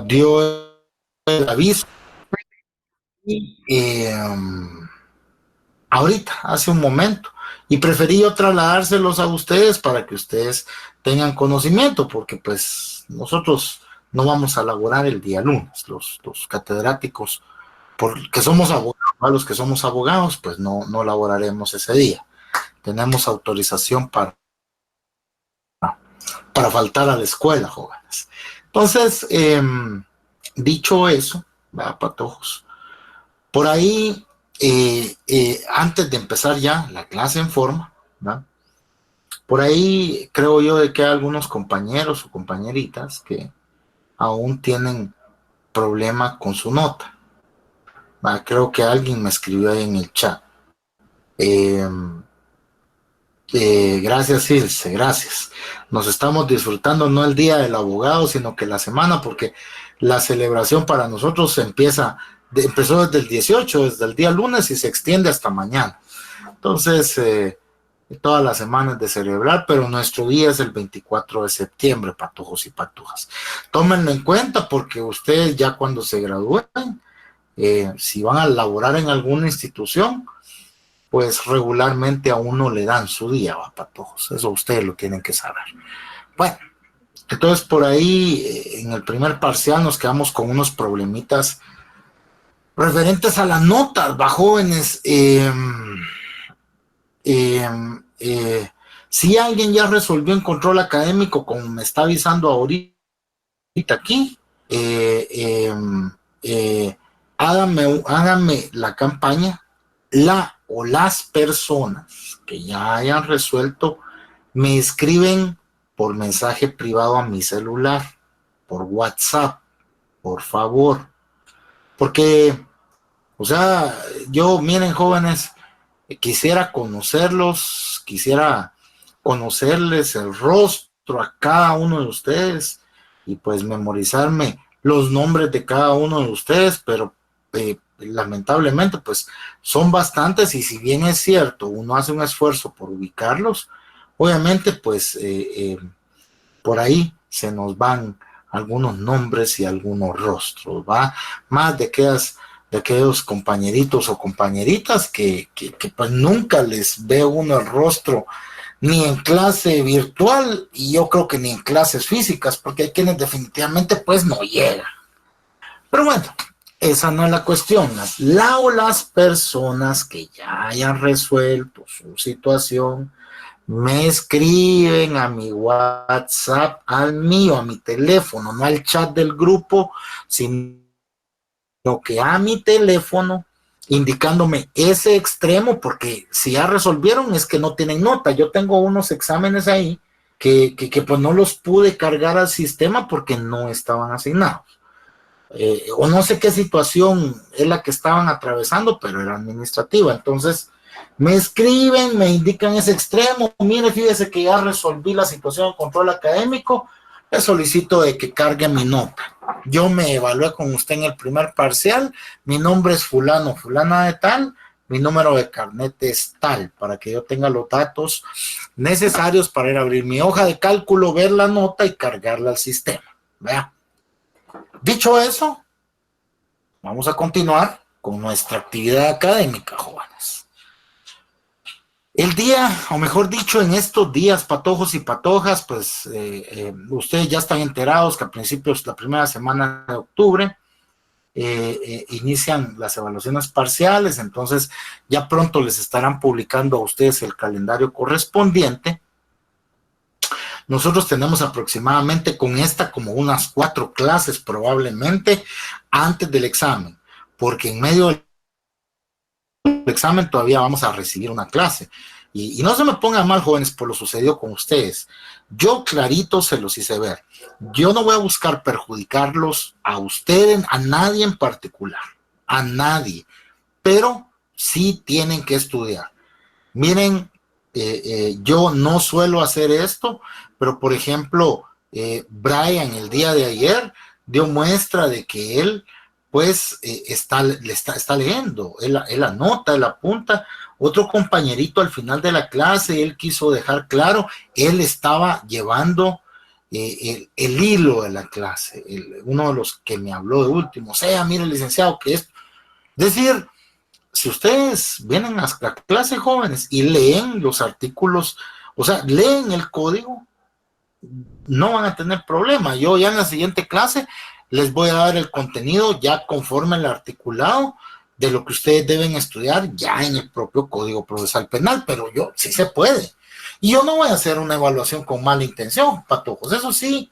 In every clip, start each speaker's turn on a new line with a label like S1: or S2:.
S1: dio el aviso ahorita, hace un momento, y preferí yo trasladárselos a ustedes para que ustedes tengan conocimiento, porque pues nosotros no vamos a laborar el día lunes, los catedráticos, porque somos abogados, a los que somos abogados, pues no laboraremos ese día. Tenemos autorización para faltar a la escuela, jóvenes. Entonces, dicho eso, ¿verdad, patojos? Por ahí, antes de empezar ya la clase en forma, ¿verdad? Por ahí creo yo de que hay algunos compañeros o compañeritas que aún tienen problema con su nota. ¿Verdad? Creo que alguien me escribió ahí en el chat. Gracias, Ilse, gracias. Nos estamos disfrutando no el día del abogado, sino que la semana, porque la celebración para nosotros empezó desde el 18, desde el día lunes y se extiende hasta mañana. Entonces, toda la semana es de celebrar, pero nuestro día es el 24 de septiembre, patojos y patujas. Tómenlo en cuenta porque ustedes ya cuando se gradúen, si van a laborar en alguna institución, pues regularmente a uno le dan su día, va, patojos. Eso ustedes lo tienen que saber. Bueno, entonces por ahí en el primer parcial nos quedamos con unos problemitas referentes a las notas, va, jóvenes. Si alguien ya resolvió en control académico, como me está avisando ahorita aquí, hágame la campaña, o las personas que ya hayan resuelto me escriben por mensaje privado a mi celular, por WhatsApp, por favor, porque, o sea, yo, miren, jóvenes, quisiera conocerlos, quisiera conocerles el rostro a cada uno de ustedes y pues memorizarme los nombres de cada uno de ustedes, pero lamentablemente pues son bastantes y si bien es cierto, uno hace un esfuerzo por ubicarlos, obviamente pues por ahí se nos van algunos nombres y algunos rostros, ¿va? Más de aquellos compañeritos o compañeritas que pues nunca les ve uno el rostro ni en clase virtual y yo creo que ni en clases físicas, porque hay quienes definitivamente pues no llegan. Pero bueno, esa no es la cuestión. Las personas que ya hayan resuelto su situación me escriben a mi WhatsApp, al mío, a mi teléfono, no al chat del grupo, sino que a mi teléfono, indicándome ese extremo, porque si ya resolvieron es que no tienen nota. Yo tengo unos exámenes ahí que pues no los pude cargar al sistema porque no estaban asignados. O no sé qué situación es la que estaban atravesando, pero era administrativa. Entonces, me escriben, me indican ese extremo, mire, fíjese que ya resolví la situación de control académico, le solicito de que cargue mi nota. Yo me evalué con usted en el primer parcial, mi nombre es fulano, fulana de tal, mi número de carnet es tal, para que yo tenga los datos necesarios para ir a abrir mi hoja de cálculo, ver la nota y cargarla al sistema. Vea. Dicho eso, vamos a continuar con nuestra actividad académica, jóvenes. El día, o mejor dicho, en estos días, patojos y patojas, pues ustedes ya están enterados que a principios de la primera semana de octubre inician las evaluaciones parciales, entonces ya pronto les estarán publicando a ustedes el calendario correspondiente. Nosotros tenemos aproximadamente con esta como unas 4 clases probablemente antes del examen, porque en medio del examen todavía vamos a recibir una clase. Y no se me pongan mal, jóvenes, por lo sucedido con ustedes. Yo clarito se los hice ver. Yo no voy a buscar perjudicarlos a ustedes, a nadie en particular, a nadie, pero sí tienen que estudiar. Miren, yo no suelo hacer esto, pero por ejemplo, Brian el día de ayer dio muestra de que él pues está leyendo, él anota, él apunta. Otro compañerito al final de la clase, él quiso dejar claro, él estaba llevando el hilo de la clase, uno de los que me habló de último, mire licenciado, que es decir, si ustedes vienen a la clase jóvenes y leen los artículos, o sea, leen el código, no van a tener problema. Yo ya en la siguiente clase les voy a dar el contenido ya conforme el articulado de lo que ustedes deben estudiar ya en el propio Código Procesal Penal, pero yo sí se puede. Y yo no voy a hacer una evaluación con mala intención, patojos, eso sí,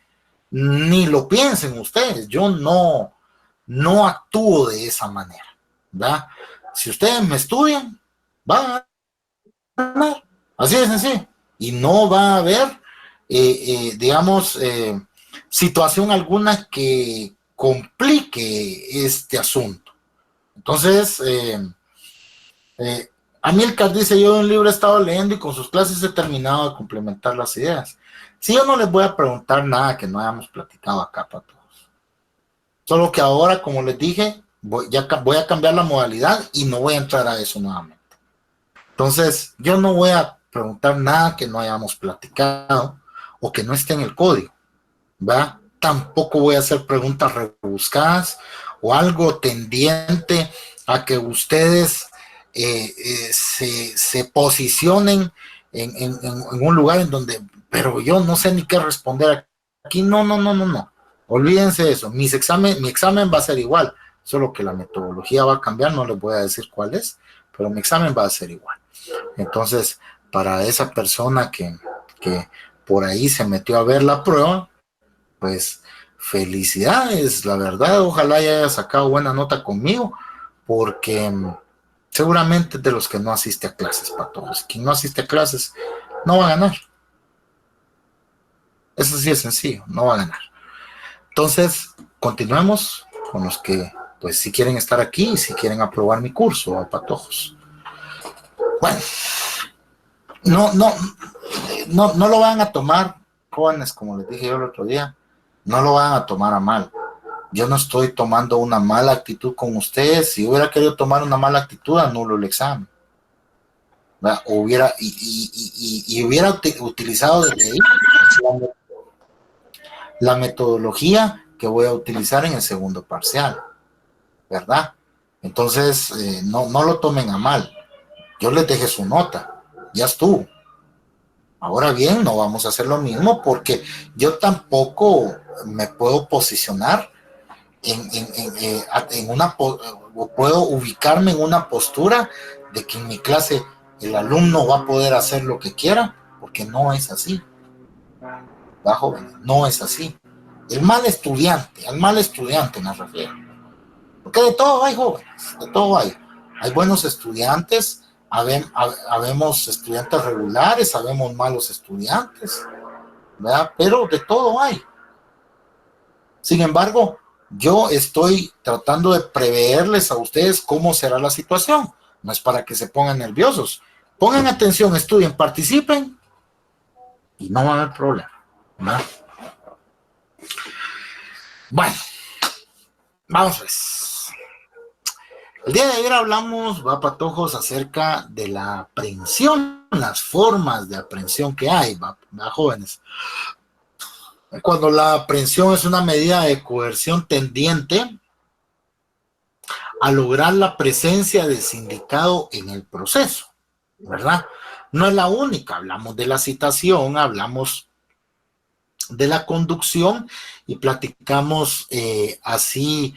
S1: ni lo piensen ustedes, yo no actúo de esa manera, ¿verdad? Si ustedes me estudian, van a ganar, así de sencillo, y no va a haber, digamos, situación alguna que complique este asunto. Entonces, Amílcar dice, yo en un libro he estado leyendo y con sus clases he terminado de complementar las ideas. Sí, yo no les voy a preguntar nada que no hayamos platicado acá para todos. Solo que ahora, como les dije, voy a cambiar la modalidad y no voy a entrar a eso nuevamente. Entonces, yo no voy a preguntar nada que no hayamos platicado o que no esté en el código, ¿va? Tampoco voy a hacer preguntas rebuscadas o algo tendiente a que ustedes se posicionen en un lugar en donde, pero yo no sé ni qué responder aquí. No. Olvídense de eso. Mi examen va a ser igual, solo que la metodología va a cambiar, no les voy a decir cuál es, pero mi examen va a ser igual. Entonces, para esa persona que por ahí se metió a ver la prueba, pues felicidades, la verdad, ojalá haya sacado buena nota conmigo, porque seguramente de los que no asiste a clases, para todos. Quien no asiste a clases no va a ganar. Eso sí es sencillo, no va a ganar. Entonces, continuemos con los que, pues, si quieren estar aquí, si quieren aprobar mi curso, a patojos. Bueno, no lo van a tomar, jóvenes, como les dije yo el otro día, no lo van a tomar a mal. Yo no estoy tomando una mala actitud con ustedes. Si hubiera querido tomar una mala actitud, anulo el examen. Hubiera utilizado desde ahí la metodología que voy a utilizar en el segundo parcial, ¿verdad? Entonces, no lo tomen a mal. Yo les dejé su nota, ya estuvo. Ahora bien, no vamos a hacer lo mismo porque yo tampoco me puedo posicionar puedo ubicarme en una postura de que en mi clase el alumno va a poder hacer lo que quiera, porque no es así. ¿Va, jóvenes? No es así. Al mal estudiante me refiero. Porque de todo hay, jóvenes, de todo hay. Hay buenos estudiantes, habemos estudiantes regulares, habemos malos estudiantes, ¿verdad? Pero de todo hay. Sin embargo, yo estoy tratando de preverles a ustedes cómo será la situación. No es para que se pongan nerviosos. Pongan atención, estudien, participen y no va a haber problema, ¿verdad? Bueno, vamos pues. El día de ayer hablamos, patojos, acerca de la aprehensión, las formas de aprehensión que hay, va, jóvenes. Cuando la aprehensión es una medida de coerción tendiente a lograr la presencia del sindicado en el proceso, ¿verdad? No es la única, hablamos de la citación, hablamos de la conducción y platicamos así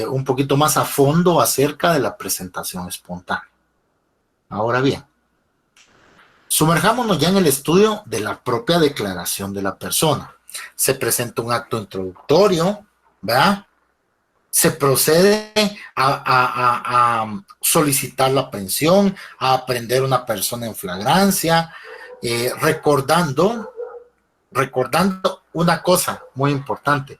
S1: un poquito más a fondo acerca de la presentación espontánea. Ahora bien, sumerjámonos ya en el estudio de la propia declaración de la persona. Se presenta un acto introductorio, ¿verdad? Se procede a solicitar la aprehensión, a aprehender una persona en flagrancia, recordando una cosa muy importante.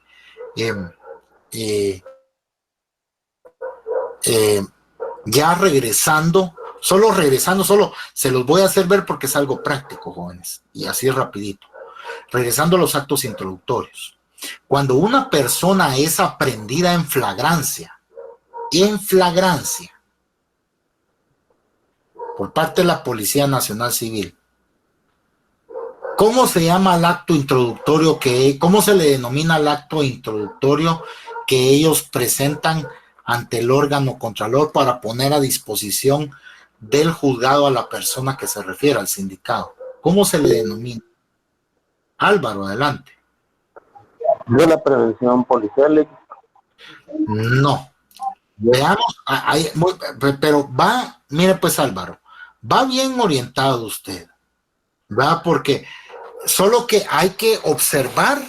S1: Ya regresando, solo se los voy a hacer ver porque es algo práctico, jóvenes, y así rapidito. Regresando a los actos introductorios. Cuando una persona es aprehendida en flagrancia, por parte de la Policía Nacional Civil, ¿Cómo se llama el acto introductorio cómo se le denomina el acto introductorio que ellos presentan ante el órgano contralor para poner a disposición del juzgado a la persona que se refiere, al sindicado? ¿Cómo se le denomina? Álvaro, adelante.
S2: De la prevención policial.
S1: No. Veamos, pero va, mire pues Álvaro, va bien orientado usted, ¿verdad? Porque solo que hay que observar,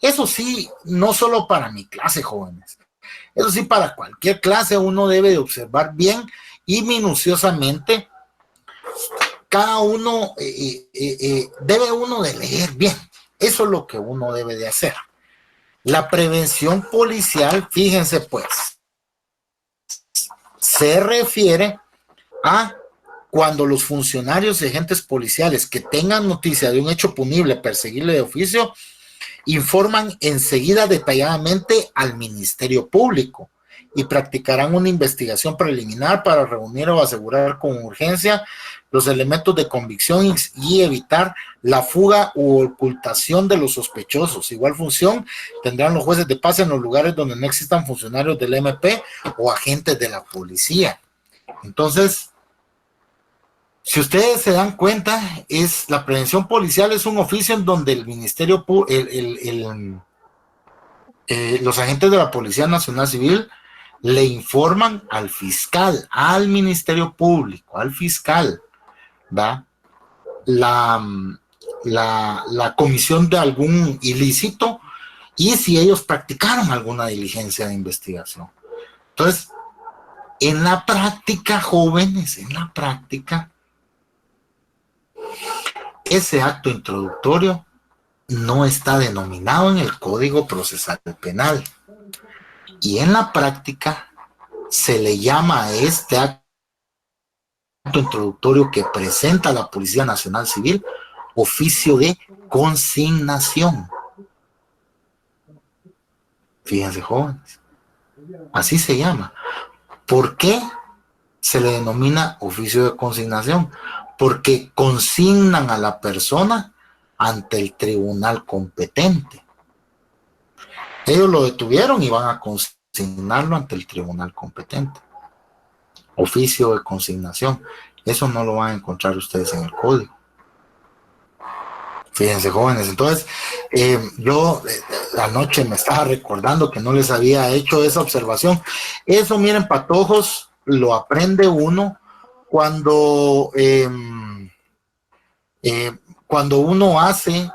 S1: eso sí, no solo para mi clase, jóvenes, eso sí, para cualquier clase uno debe de observar bien y minuciosamente, cada uno debe uno de leer bien, eso es lo que uno debe de hacer. La prevención policial, fíjense pues, se refiere a cuando los funcionarios y agentes policiales que tengan noticia de un hecho punible, perseguible de oficio, informan enseguida detalladamente al Ministerio Público y practicarán una investigación preliminar para reunir o asegurar con urgencia los elementos de convicción y evitar la fuga u ocultación de los sospechosos. Igual función tendrán los jueces de paz en los lugares donde no existan funcionarios del MP o agentes de la policía. Entonces, si ustedes se dan cuenta, la prevención policial es un oficio en donde el Ministerio, los agentes de la Policía Nacional Civil le informan al fiscal, al Ministerio Público, al fiscal, ¿va? La comisión de algún ilícito y si ellos practicaron alguna diligencia de investigación. Entonces, en la práctica, jóvenes, en la práctica, ese acto introductorio no está denominado en el Código Procesal Penal. Y en la práctica se le llama a este acto introductorio que presenta la Policía Nacional Civil oficio de consignación. Fíjense, jóvenes, así se llama. ¿Por qué se le denomina oficio de consignación? Porque consignan a la persona ante el tribunal competente. Ellos lo detuvieron y van a consignarlo ante el tribunal competente. Oficio de consignación. Eso no lo van a encontrar ustedes en el código. Fíjense, jóvenes. Entonces, yo anoche me estaba recordando que no les había hecho esa observación. Eso, miren, patojos, lo aprende uno cuando uno hace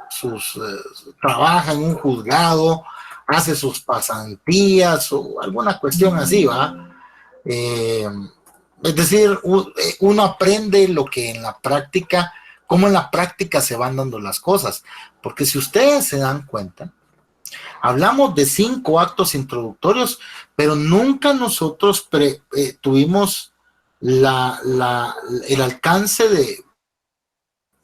S1: trabaja en un juzgado, hace sus pasantías o alguna cuestión así, ¿va? Es decir, uno aprende lo que en la práctica, cómo en la práctica se van dando las cosas. Porque si ustedes se dan cuenta, hablamos de 5 actos introductorios, pero nunca nosotros tuvimos el alcance de,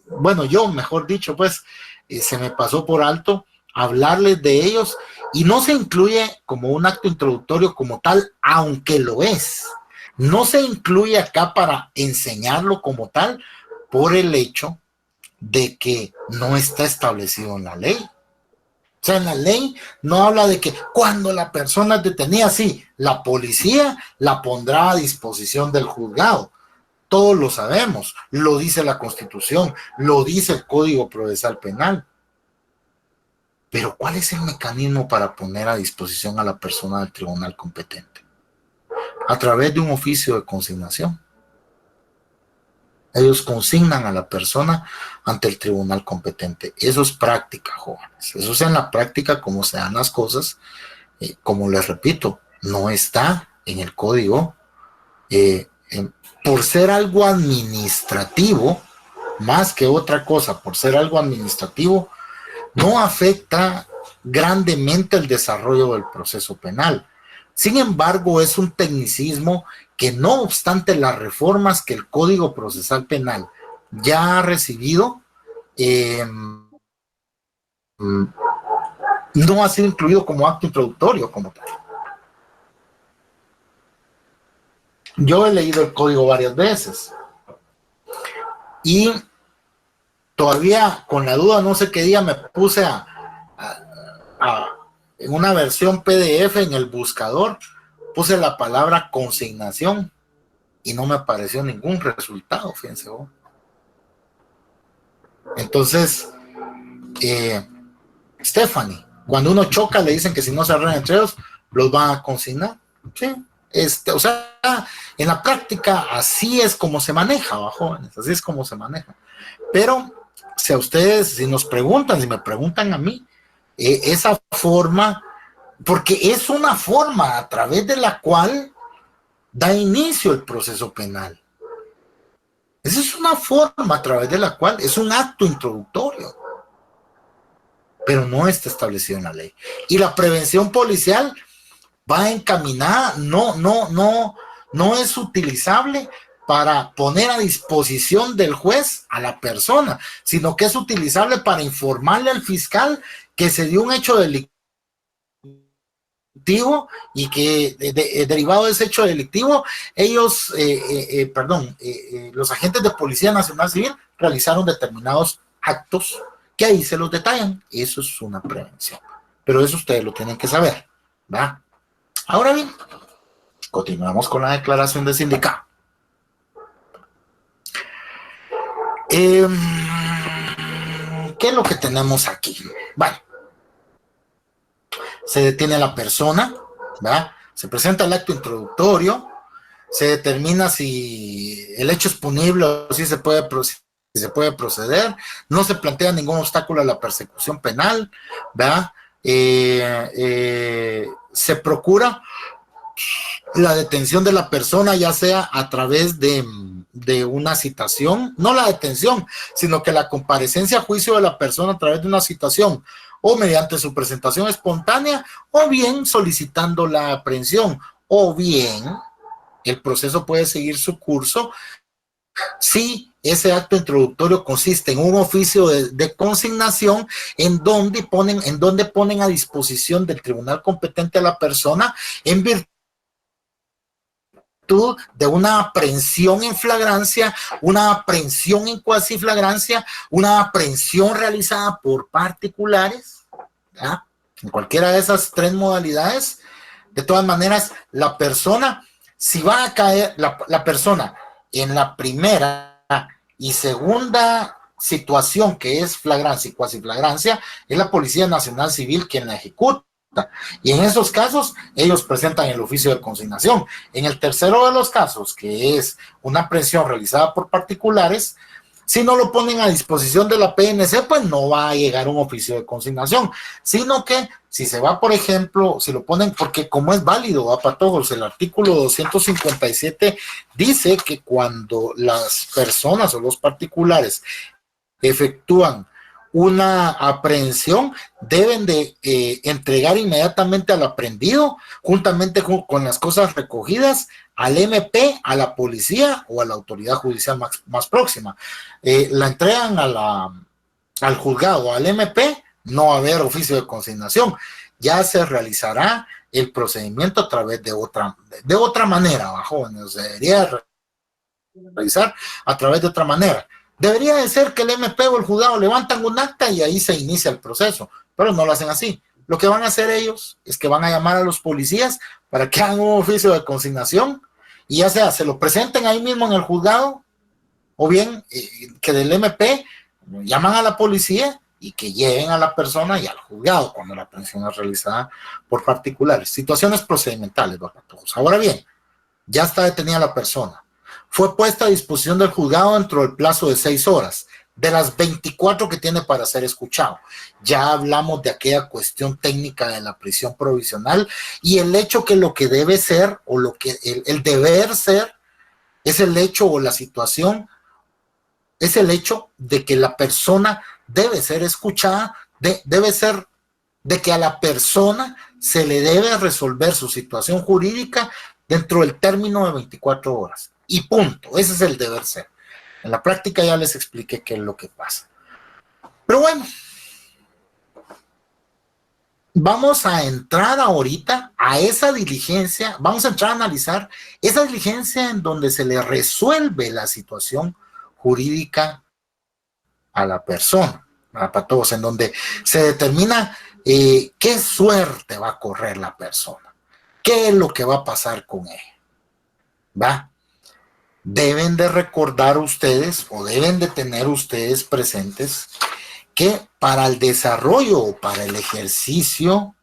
S1: bueno, yo, mejor dicho, pues, se me pasó por alto hablarles de ellos y no se incluye como un acto introductorio como tal, aunque lo es. No se incluye acá para enseñarlo como tal por el hecho de que no está establecido en la ley. O sea, en la ley no habla de que cuando la persona es detenida, sí, la policía la pondrá a disposición del juzgado. Todos lo sabemos, lo dice la Constitución, lo dice el Código Procesal Penal. Pero ¿cuál es el mecanismo para poner a disposición a la persona del tribunal competente? A través de un oficio de consignación. Ellos consignan a la persona ante el tribunal competente. Eso es práctica, jóvenes. Eso es en la práctica cómo se dan las cosas. Como les repito, no está en el código. Por ser algo administrativo, más que otra cosa, por ser algo administrativo, no afecta grandemente el desarrollo del proceso penal. Sin embargo, es un tecnicismo que no obstante las reformas que el Código Procesal Penal ya ha recibido, no ha sido incluido como acto introductorio como tal. Yo he leído el código varias veces y todavía con la duda, no sé qué día me puse en una versión PDF en el buscador, puse la palabra consignación y no me apareció ningún resultado, fíjense vos. Entonces, Stephanie, cuando uno choca le dicen que si no se arreglan entre ellos, los van a consignar. Sí. O sea, en la práctica así es como se maneja, jóvenes, así es como se maneja. Pero si a ustedes, si nos preguntan, si me preguntan a mí, esa forma, porque es una forma a través de la cual da inicio el proceso penal. Esa es una forma a través de la cual es un acto introductorio, pero no está establecido en la ley. Y la prevención policial va encaminada, no es utilizable para poner a disposición del juez a la persona, sino que es utilizable para informarle al fiscal que se dio un hecho delictivo y que derivado de ese hecho delictivo, ellos, los agentes de Policía Nacional Civil realizaron determinados actos que ahí se los detallan. Eso es una prevención. Pero eso ustedes lo tienen que saber, ¿va? Ahora bien, continuamos con la declaración de sindicato. ¿Qué es lo que tenemos aquí? Vale. Se detiene a la persona, ¿verdad? Se presenta el acto introductorio, se determina si el hecho es punible o si se puede proceder, no se plantea ningún obstáculo a la persecución penal, ¿verdad? Se procura la detención de la persona, ya sea a través de una citación, no la detención, sino que la comparecencia a juicio de la persona a través de una citación, o mediante su presentación espontánea, o bien solicitando la aprehensión, o bien el proceso puede seguir su curso si ese acto introductorio consiste en un oficio de consignación en donde ponen a disposición del tribunal competente a la persona en virtud de una aprehensión en flagrancia, una aprehensión en cuasi flagrancia, una aprehensión realizada por particulares, ¿ya? En cualquiera de esas tres modalidades. De todas maneras, la persona, si va a caer la persona en la primera y segunda situación, que es flagrancia y cuasi flagrancia, es la Policía Nacional Civil quien la ejecuta. Y en esos casos, ellos presentan el oficio de consignación. En el tercero de los casos, que es una aprehensión realizada por particulares, si no lo ponen a disposición de la PNC, pues no va a llegar un oficio de consignación, sino que si se va, por ejemplo, si lo ponen, porque como es válido, va para todos, el artículo 257 dice que cuando las personas o los particulares efectúan una aprehensión, deben de entregar inmediatamente al aprehendido, juntamente con las cosas recogidas, al MP, a la policía o a la autoridad judicial más próxima. La entregan al juzgado, al MP, no va a haber oficio de consignación, ya se realizará el procedimiento a través de otra manera, jóvenes, se debería realizar a través de otra manera. Debería de ser que el MP o el juzgado levantan un acta y ahí se inicia el proceso, pero no lo hacen así. Lo que van a hacer ellos es que van a llamar a los policías para que hagan un oficio de consignación y ya sea se lo presenten ahí mismo en el juzgado o bien que del MP llaman a la policía y que lleven a la persona y al juzgado cuando la aprehensión es realizada por particulares. Situaciones procedimentales, para todos. Ahora bien, ya está detenida la persona. Fue puesta a disposición del juzgado dentro del plazo de 6 horas, de las 24 que tiene para ser escuchado. Ya hablamos de aquella cuestión técnica de la prisión provisional y el hecho que lo que debe ser o lo que el deber ser es el hecho o la situación, es el hecho de que la persona debe ser escuchada, debe ser de que a la persona se le debe resolver su situación jurídica dentro del término de 24 horas. Y punto, ese es el deber ser. En la práctica ya les expliqué qué es lo que pasa. Pero bueno, vamos a entrar ahorita a esa diligencia, vamos a entrar a analizar esa diligencia en donde se le resuelve la situación jurídica a la persona, para todos, en donde se determina qué suerte va a correr la persona, qué es lo que va a pasar con ella, ¿va? Deben de recordar ustedes o deben de tener ustedes presentes que para el desarrollo o para el ejercicio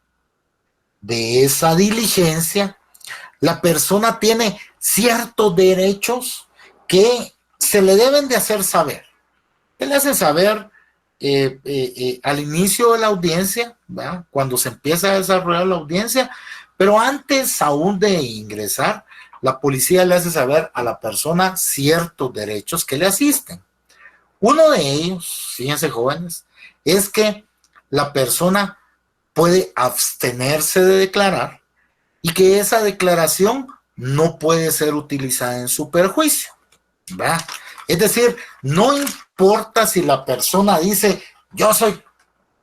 S1: de esa diligencia, la persona tiene ciertos derechos que se le deben de hacer saber. Se le hace saber al inicio de la audiencia, ¿verdad? Cuando se empieza a desarrollar la audiencia, pero antes aún de ingresar, la policía le hace saber a la persona ciertos derechos que le asisten. Uno de ellos, fíjense jóvenes, es que la persona puede abstenerse de declarar y que esa declaración no puede ser utilizada en su perjuicio, ¿verdad? Es decir, no importa si la persona dice, yo soy,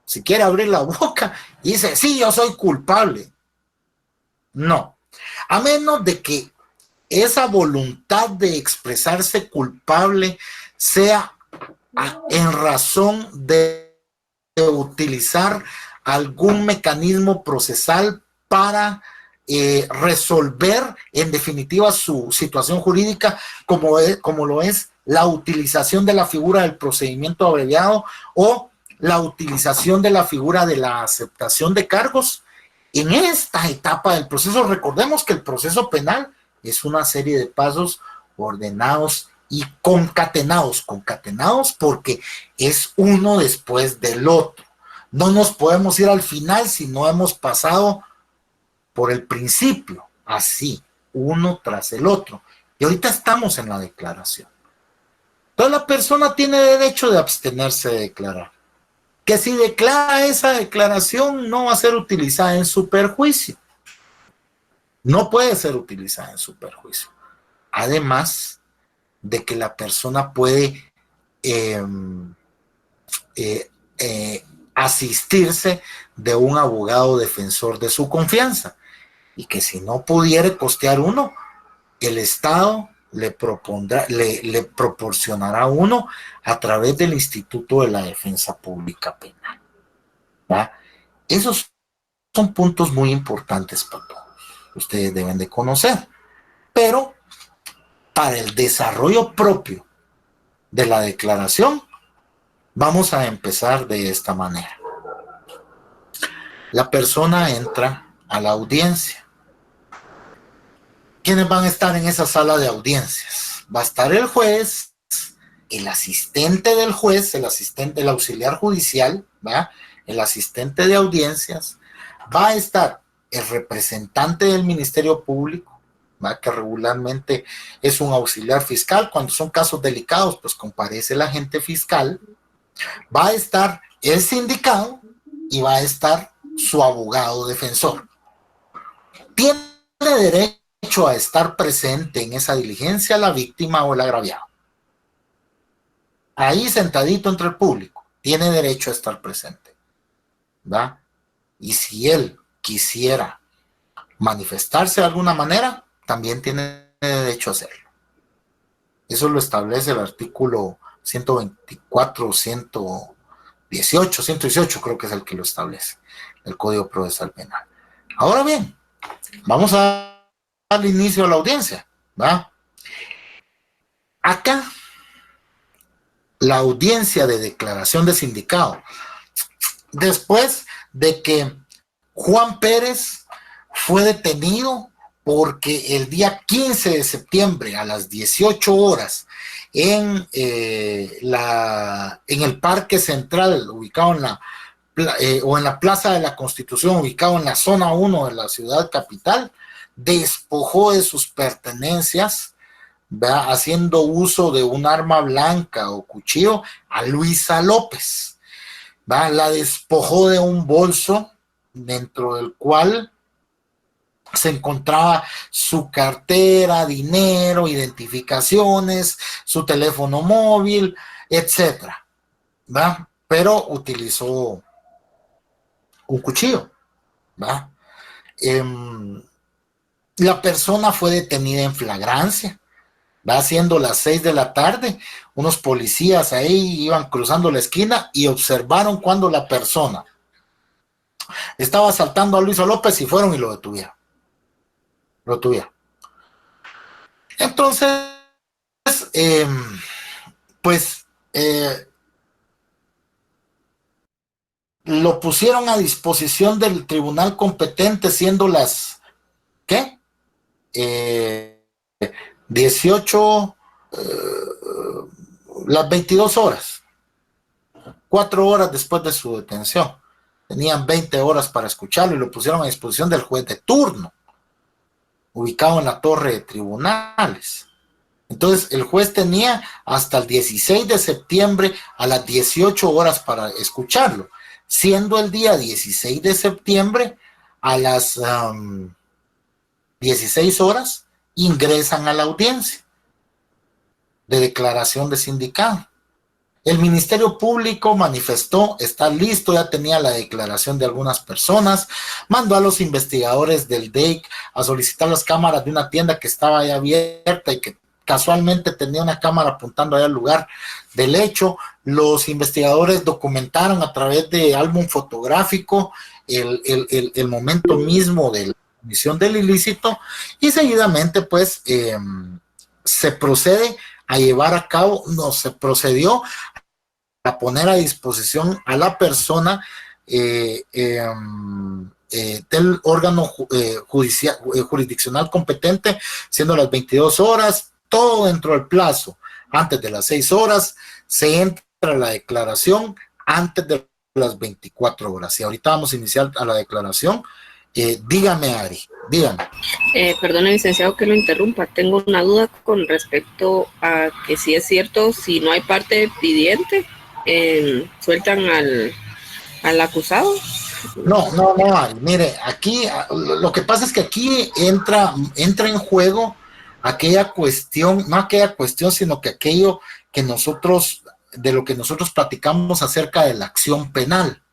S1: si quiere abrir la boca, y dice, sí, yo soy culpable. No, a menos de que esa voluntad de expresarse culpable sea en razón de utilizar algún mecanismo procesal para resolver en definitiva su situación jurídica, como lo es la utilización de la figura del procedimiento abreviado o la utilización de la figura de la aceptación de cargos. En esta etapa del proceso, recordemos que el proceso penal es una serie de pasos ordenados y concatenados porque es uno después del otro. No nos podemos ir al final si no hemos pasado por el principio, así, uno tras el otro. Y ahorita estamos en la declaración. Toda la persona tiene derecho de abstenerse de declarar. Que si declara esa declaración no va a ser utilizada en su perjuicio. No puede ser utilizada en su perjuicio. Además de que la persona puede asistirse de un abogado defensor de su confianza y que si no pudiere costear uno, el Estado le proporcionará uno a través del Instituto de la Defensa Pública Penal. ¿Va? Esos son puntos muy importantes para todos. Ustedes deben de conocer. Pero para el desarrollo propio de la declaración, vamos a empezar de esta manera. La persona entra a la audiencia. ¿Quiénes van a estar en esa sala de audiencias? Va a estar el juez, el asistente del juez, el asistente del auxiliar judicial, ¿va? El asistente de audiencias, va a estar el representante del Ministerio Público, ¿va? Que regularmente es un auxiliar fiscal. Cuando son casos delicados, pues comparece el agente fiscal. Va a estar el sindicado y va a estar su abogado defensor. Tiene derecho a estar presente en esa diligencia la víctima o el agraviado. Ahí sentadito entre el público, tiene derecho a estar presente, ¿va? Y si él quisiera manifestarse de alguna manera, también tiene derecho a hacerlo. Eso lo establece el artículo 124, 118, 118 creo que es el que lo establece, el Código Procesal Penal. Ahora bien, vamos a dar inicio a la audiencia, ¿va? Acá, la audiencia de declaración de sindicado, después de que Juan Pérez fue detenido porque el día 15 de septiembre a las 18 horas en el Parque Central, ubicado en la Plaza de la Constitución, ubicado en la zona 1 de la ciudad capital, despojó de sus pertenencias, ¿verdad? Haciendo uso de un arma blanca o cuchillo a Luisa López, ¿verdad? La despojó de un bolso dentro del cual se encontraba su cartera, dinero, identificaciones, su teléfono móvil, etcétera, ¿va? Pero utilizó un cuchillo, ¿va? La persona fue detenida en flagrancia, Va siendo las 6 de la tarde, unos policías ahí iban cruzando la esquina y observaron cuando la persona estaba asaltando a Luisa López y fueron y lo detuvieron. Lo tuvieron. Entonces, eh, pues lo pusieron a disposición del tribunal competente, siendo las, ¿qué? 18, las 22 horas, 4 horas después de su detención. Tenían 20 horas para escucharlo y lo pusieron a disposición del juez de turno, ubicado en la torre de tribunales. Entonces, el juez tenía hasta el 16 de septiembre a las 18 horas para escucharlo, siendo el día 16 de septiembre a las 16 horas ingresan a la audiencia de declaración de sindicado. El Ministerio Público manifestó estar listo, ya tenía la declaración de algunas personas, mandó a los investigadores del DEIC a solicitar las cámaras de una tienda que estaba ahí abierta y que casualmente tenía una cámara apuntando ahí al lugar del hecho. Los investigadores documentaron a través de álbum fotográfico el momento mismo de la comisión del ilícito y seguidamente pues se procede a llevar a cabo, no, se procedió a poner a disposición a la persona del órgano jurisdiccional competente, siendo las 22 horas, todo dentro del plazo. Antes de las 6 horas se entra a la declaración, antes de las 24 horas. Y ahorita vamos a iniciar a la declaración. Dígame, Ari, dígame.
S3: Perdone, licenciado, que lo interrumpa. Tengo una duda con respecto a que si es cierto, si no hay parte pidiente, sueltan al acusado.
S1: No, Ari. Mire, aquí lo que pasa es que aquí entra en juego aquella cuestión, no aquella cuestión, sino que aquello que nosotros, de lo que nosotros platicamos acerca de la acción penal,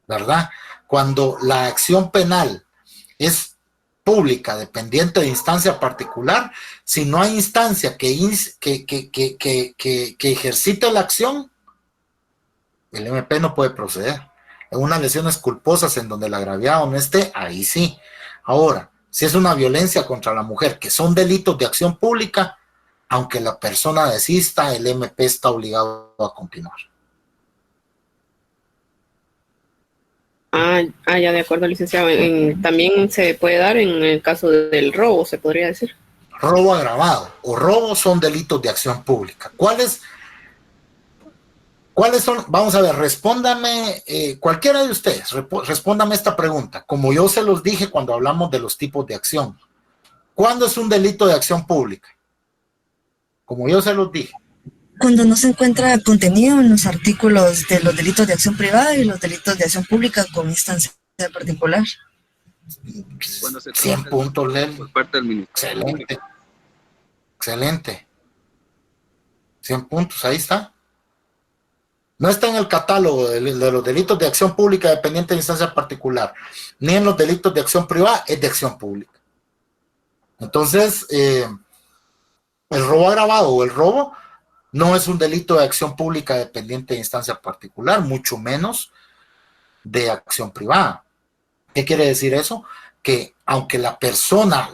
S1: ¿verdad? Cuando la acción penal es pública, dependiente de instancia particular, si no hay instancia que ejercite la acción, el MP no puede proceder. En unas lesiones culposas en donde el agraviado no esté, ahí sí. Ahora, si es una violencia contra la mujer, que son delitos de acción pública, aunque la persona desista, el MP está obligado a continuar.
S3: Ya de acuerdo, licenciado. También se puede dar en el caso del robo, se podría decir.
S1: Robo agravado o robo son delitos de acción pública. ¿Cuáles son? Vamos a ver, respóndame, cualquiera de ustedes, respóndame esta pregunta. Como yo se los dije cuando hablamos de los tipos de acción. ¿Cuándo es un delito de acción pública? Como yo se los dije.
S4: Cuando no se encuentra contenido en los artículos de los delitos de acción privada y los delitos de acción pública con instancia particular.
S5: Cuando se
S1: 100 puntos, Leli.
S5: por parte del Ministerio.
S1: Excelente. Excelente. 100 puntos, ahí está. No está en el catálogo de los delitos de acción pública dependiente de instancia particular, ni en los delitos de acción privada, es de acción pública. Entonces, el robo agravado o el robo no es un delito de acción pública dependiente de instancia particular, mucho menos de acción privada. ¿Qué quiere decir eso? Que aunque la persona,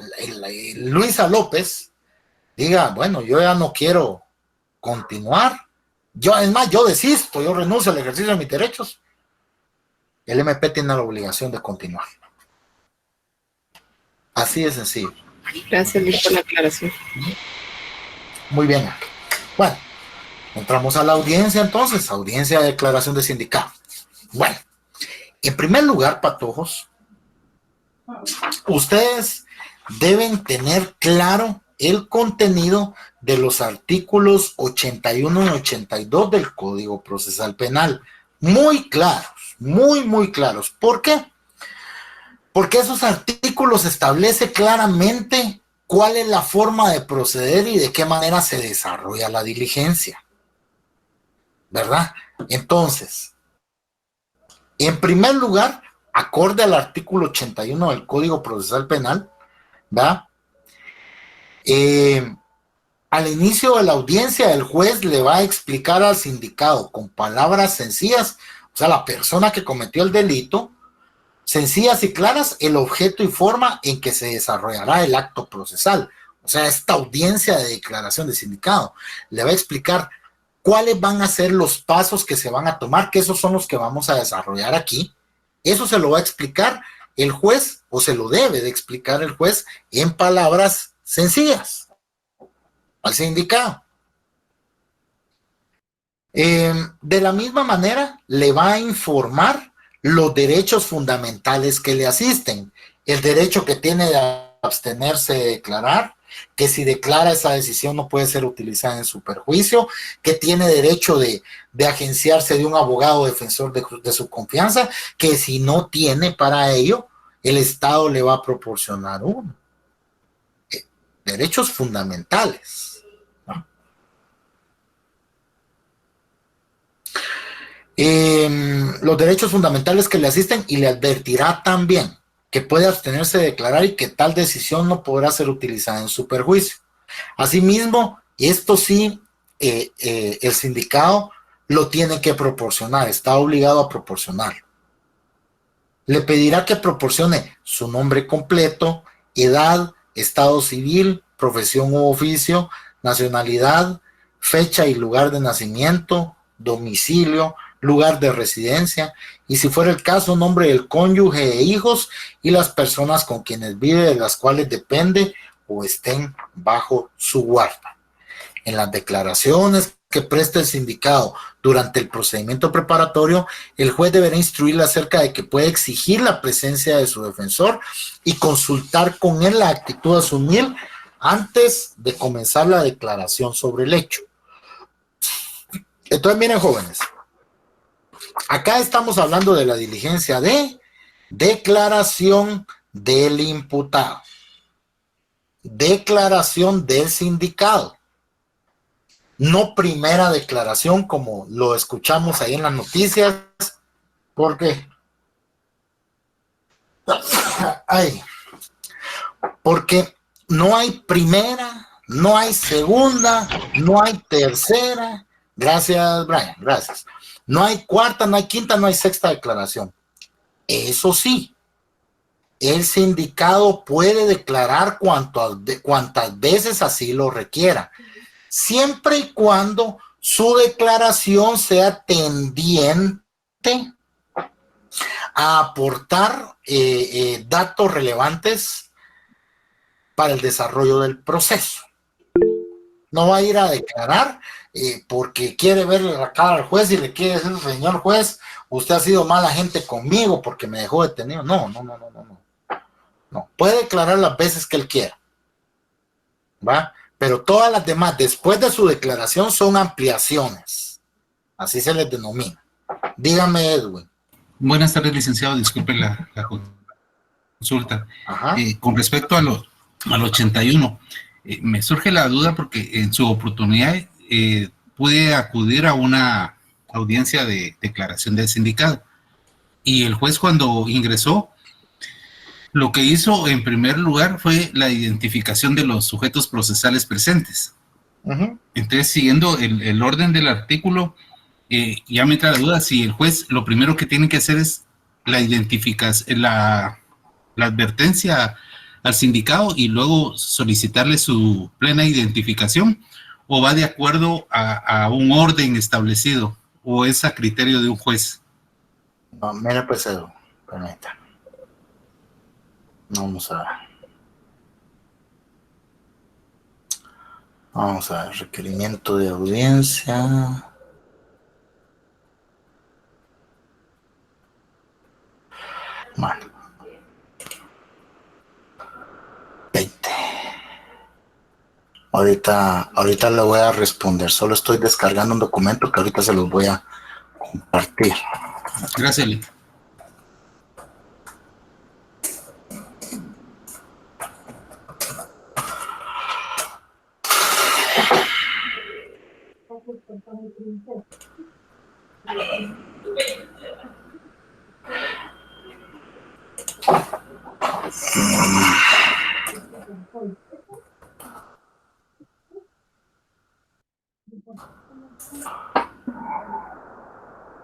S1: Luisa López, diga, bueno, yo ya no quiero continuar, yo desisto, yo renuncio al ejercicio de mis derechos, el MP tiene la obligación de continuar. Así de sencillo.
S3: Gracias, Luis, por la aclaración.
S1: Muy bien. Bueno, entramos a la audiencia entonces, audiencia de declaración de sindicato. Bueno, en primer lugar, patojos, ustedes deben tener claro el contenido de los artículos 81 y 82 del Código Procesal Penal. Muy claros, muy claros. ¿Por qué? Porque esos artículos establecen claramente cuál es la forma de proceder y de qué manera se desarrolla la diligencia, ¿verdad? Entonces, en primer lugar, acorde al artículo 81 del Código Procesal Penal, ¿verdad? Al inicio de la audiencia, el juez le va a explicar al sindicado con palabras sencillas, o sea, la persona que cometió el delito, sencillas y claras, el objeto y forma en que se desarrollará el acto procesal. O sea, esta audiencia de declaración de sindicado le va a explicar cuáles van a ser los pasos que se van a tomar, que esos son los que vamos a desarrollar aquí. Eso se lo va a explicar el juez, o se lo debe de explicar el juez en palabras sencillas al sindicado. De la misma manera, le va a informar los derechos fundamentales que le asisten. El derecho que tiene de abstenerse de declarar, que si declara esa decisión no puede ser utilizada en su perjuicio, que tiene derecho de agenciarse de un abogado defensor de su confianza, que si no tiene para ello, el Estado le va a proporcionar uno. Derechos fundamentales. Los derechos fundamentales que le asisten, y le advertirá también que puede abstenerse de declarar y que tal decisión no podrá ser utilizada en su perjuicio. Asimismo, esto sí, el sindicado lo tiene que proporcionar, está obligado a proporcionarlo. Le pedirá que proporcione su nombre completo, edad, estado civil, profesión u oficio, nacionalidad, fecha y lugar de nacimiento, domicilio, lugar de residencia, y si fuera el caso, nombre del cónyuge e hijos y las personas con quienes vive, de las cuales depende o estén bajo su guarda. En las declaraciones que preste el sindicado durante el procedimiento preparatorio, el juez deberá instruirle acerca de que puede exigir la presencia de su defensor y consultar con él la actitud a asumir antes de comenzar la declaración sobre el hecho. Entonces, miren, jóvenes, acá estamos hablando de la diligencia de declaración del imputado, declaración del sindicado, no primera declaración como lo escuchamos ahí en las noticias, porque no hay primera, no hay segunda, no hay tercera. Gracias, Brian, gracias. No hay cuarta, no hay quinta, no hay sexta declaración. Eso sí, el sindicado puede declarar cuantas veces así lo requiera, siempre y cuando su declaración sea tendiente a aportar datos relevantes para el desarrollo del proceso. No va a ir a declarar porque quiere verle la cara al juez y le quiere decir, señor juez, usted ha sido mala gente conmigo porque me dejó detenido. No. Puede declarar las veces que él quiera, ¿va? Pero todas las demás, después de su declaración, son ampliaciones. Así se les denomina. Dígame, Edwin.
S6: Buenas tardes, licenciado. Disculpe la consulta. Con respecto al 81, me surge la duda porque en su oportunidad pude acudir a una audiencia de declaración del sindicado y el juez, cuando ingresó, lo que hizo en primer lugar fue la identificación de los sujetos procesales presentes. Entonces, siguiendo el orden del artículo, ya me entra la duda si el juez lo primero que tiene que hacer es la identificación, la advertencia al sindicado y luego solicitarle su plena identificación, o va de acuerdo a un orden establecido, o es a criterio de un juez.
S1: No, mira, pues, permítame. Vamos a ver, requerimiento de audiencia. Bueno. 20. Ahorita le voy a responder. Solo estoy descargando un documento que ahorita se los voy a compartir.
S6: Gracias, Lee.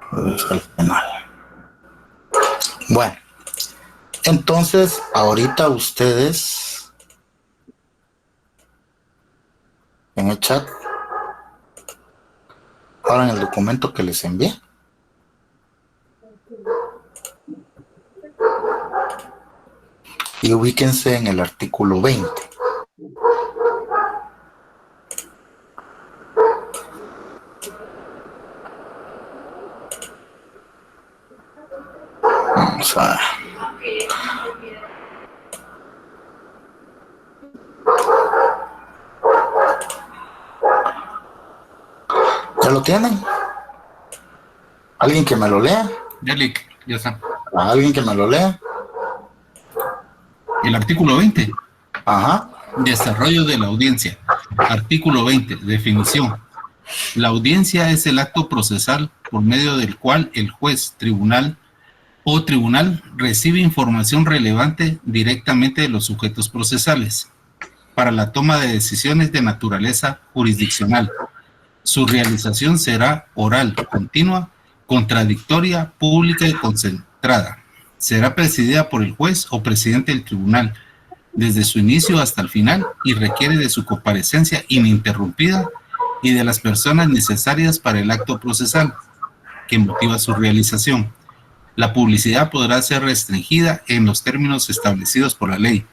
S1: Procesal penal. Bueno, entonces ahorita ustedes en el chat abran el documento que les envié. Y ubíquense en el artículo 20. Vamos a... ¿Ya lo tienen? ¿Alguien que me lo lea?
S6: Ya está.
S1: ¿Alguien que me lo lea?
S6: El artículo 20.
S1: Ajá.
S6: Desarrollo de la audiencia. Artículo 20. Definición. La audiencia es el acto procesal por medio del cual el juez, tribunal o tribunal recibe información relevante directamente de los sujetos procesales para la toma de decisiones de naturaleza jurisdiccional. Su realización será oral, continua, contradictoria, pública y concentrada. Será presidida por el juez o presidente del tribunal desde su inicio hasta el final y requiere de su comparecencia ininterrumpida y de las personas necesarias para el acto procesal que motiva su realización. La publicidad podrá ser restringida en los términos establecidos por la ley.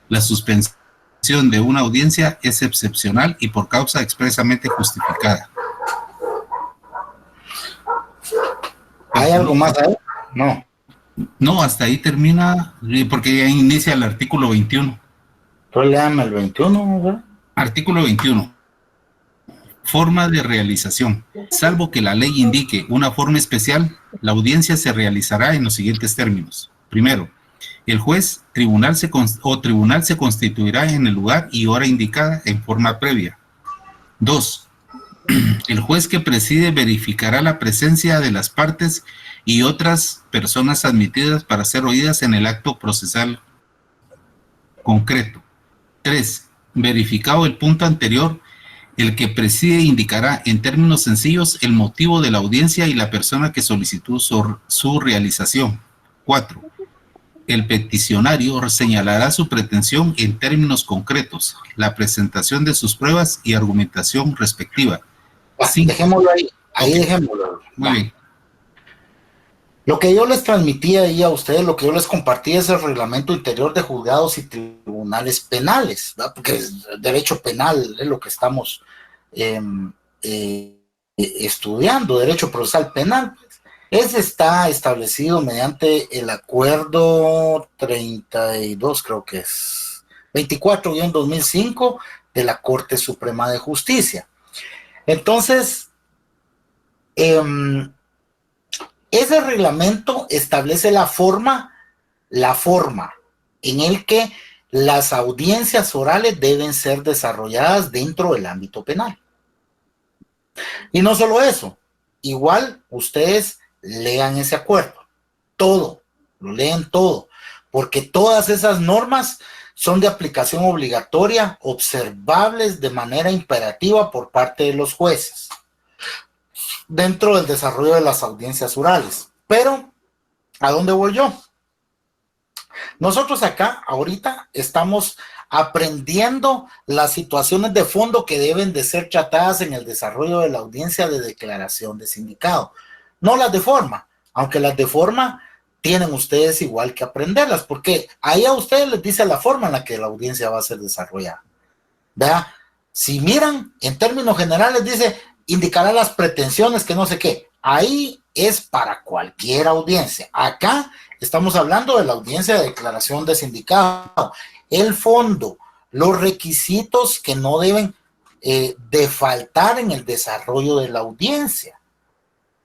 S6: La suspensión de una audiencia es excepcional y por causa expresamente justificada.
S1: ¿Hay algo más ahí? No.
S6: No, hasta ahí termina, porque ya inicia el artículo 21.
S1: Entonces léame el 21, ¿verdad?
S6: Artículo 21. Forma de realización. Salvo que la ley indique una forma especial, la audiencia se realizará en los siguientes términos. Primero, el juez tribunal se constituirá en el lugar y hora indicada en forma previa. 2. El juez que preside verificará la presencia de las partes y otras personas admitidas para ser oídas en el acto procesal concreto. 3. Verificado el punto anterior, el que preside indicará en términos sencillos el motivo de la audiencia y la persona que solicitó su realización. 4. El peticionario señalará su pretensión en términos concretos, la presentación de sus pruebas y argumentación respectiva.
S1: Dejémoslo ahí,
S6: Okay.
S1: Dejémoslo.
S6: Muy bien.
S1: Lo que yo les transmitía ahí a ustedes, lo que yo les compartí es el reglamento interior de juzgados y tribunales penales, ¿verdad? Porque es derecho penal es lo que estamos estudiando, derecho procesal penal. Ese está establecido mediante el acuerdo 32, creo que es 24-2005 de la Corte Suprema de Justicia. Entonces, ese reglamento establece la forma en el que las audiencias orales deben ser desarrolladas dentro del ámbito penal. Y no solo eso, igual ustedes lean ese acuerdo, todo, lo leen todo, porque todas esas normas son de aplicación obligatoria, observables de manera imperativa por parte de los jueces dentro del desarrollo de las audiencias orales. Pero, ¿a dónde voy yo? Nosotros acá, ahorita, estamos aprendiendo las situaciones de fondo que deben de ser tratadas en el desarrollo de la audiencia de declaración de sindicado. No las de forma, aunque las de forma tienen ustedes igual que aprenderlas, porque ahí a ustedes les dice la forma en la que la audiencia va a ser desarrollada. ¿Verdad? Si miran, en términos generales dice, indicará las pretensiones que no sé qué. Ahí es para cualquier audiencia. Acá estamos hablando de la audiencia de declaración de sindicado. El fondo, los requisitos que no deben de faltar en el desarrollo de la audiencia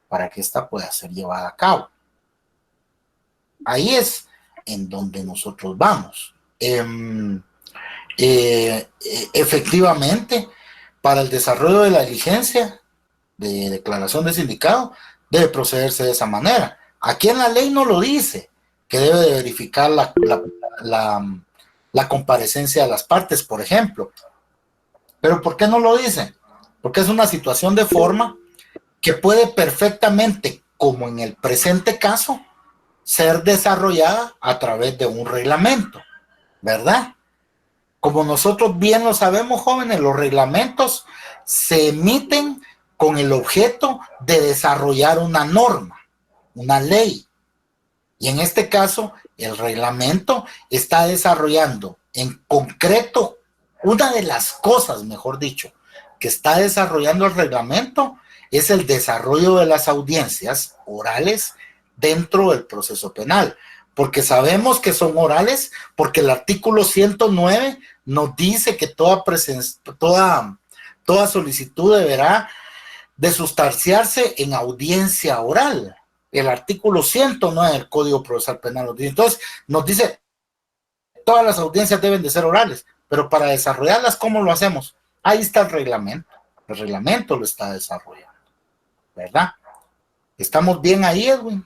S1: para que ésta pueda ser llevada a cabo. Ahí es en donde nosotros vamos. Efectivamente, para el desarrollo de la diligencia de declaración de sindicado, debe procederse de esa manera. Aquí en la ley no lo dice, que debe de verificar la comparecencia de las partes, por ejemplo. ¿Pero por qué no lo dice? Porque es una situación de forma que puede perfectamente, como en el presente caso, ser desarrollada a través de un reglamento, ¿verdad? Como nosotros bien lo sabemos, jóvenes, los reglamentos se emiten con el objeto de desarrollar una norma, una ley. Y en este caso, el reglamento está desarrollando en concreto una de las cosas, mejor dicho, que está desarrollando el reglamento es el desarrollo de las audiencias orales dentro del proceso penal. Porque sabemos que son orales, porque el artículo 109 nos dice que toda solicitud deberá de sustanciarse en audiencia oral. El artículo 109 del Código Procesal Penal nos dice. Entonces, nos dice todas las audiencias deben de ser orales, pero para desarrollarlas, ¿cómo lo hacemos? Ahí está el reglamento lo está desarrollando, ¿verdad? ¿Estamos bien ahí, Edwin?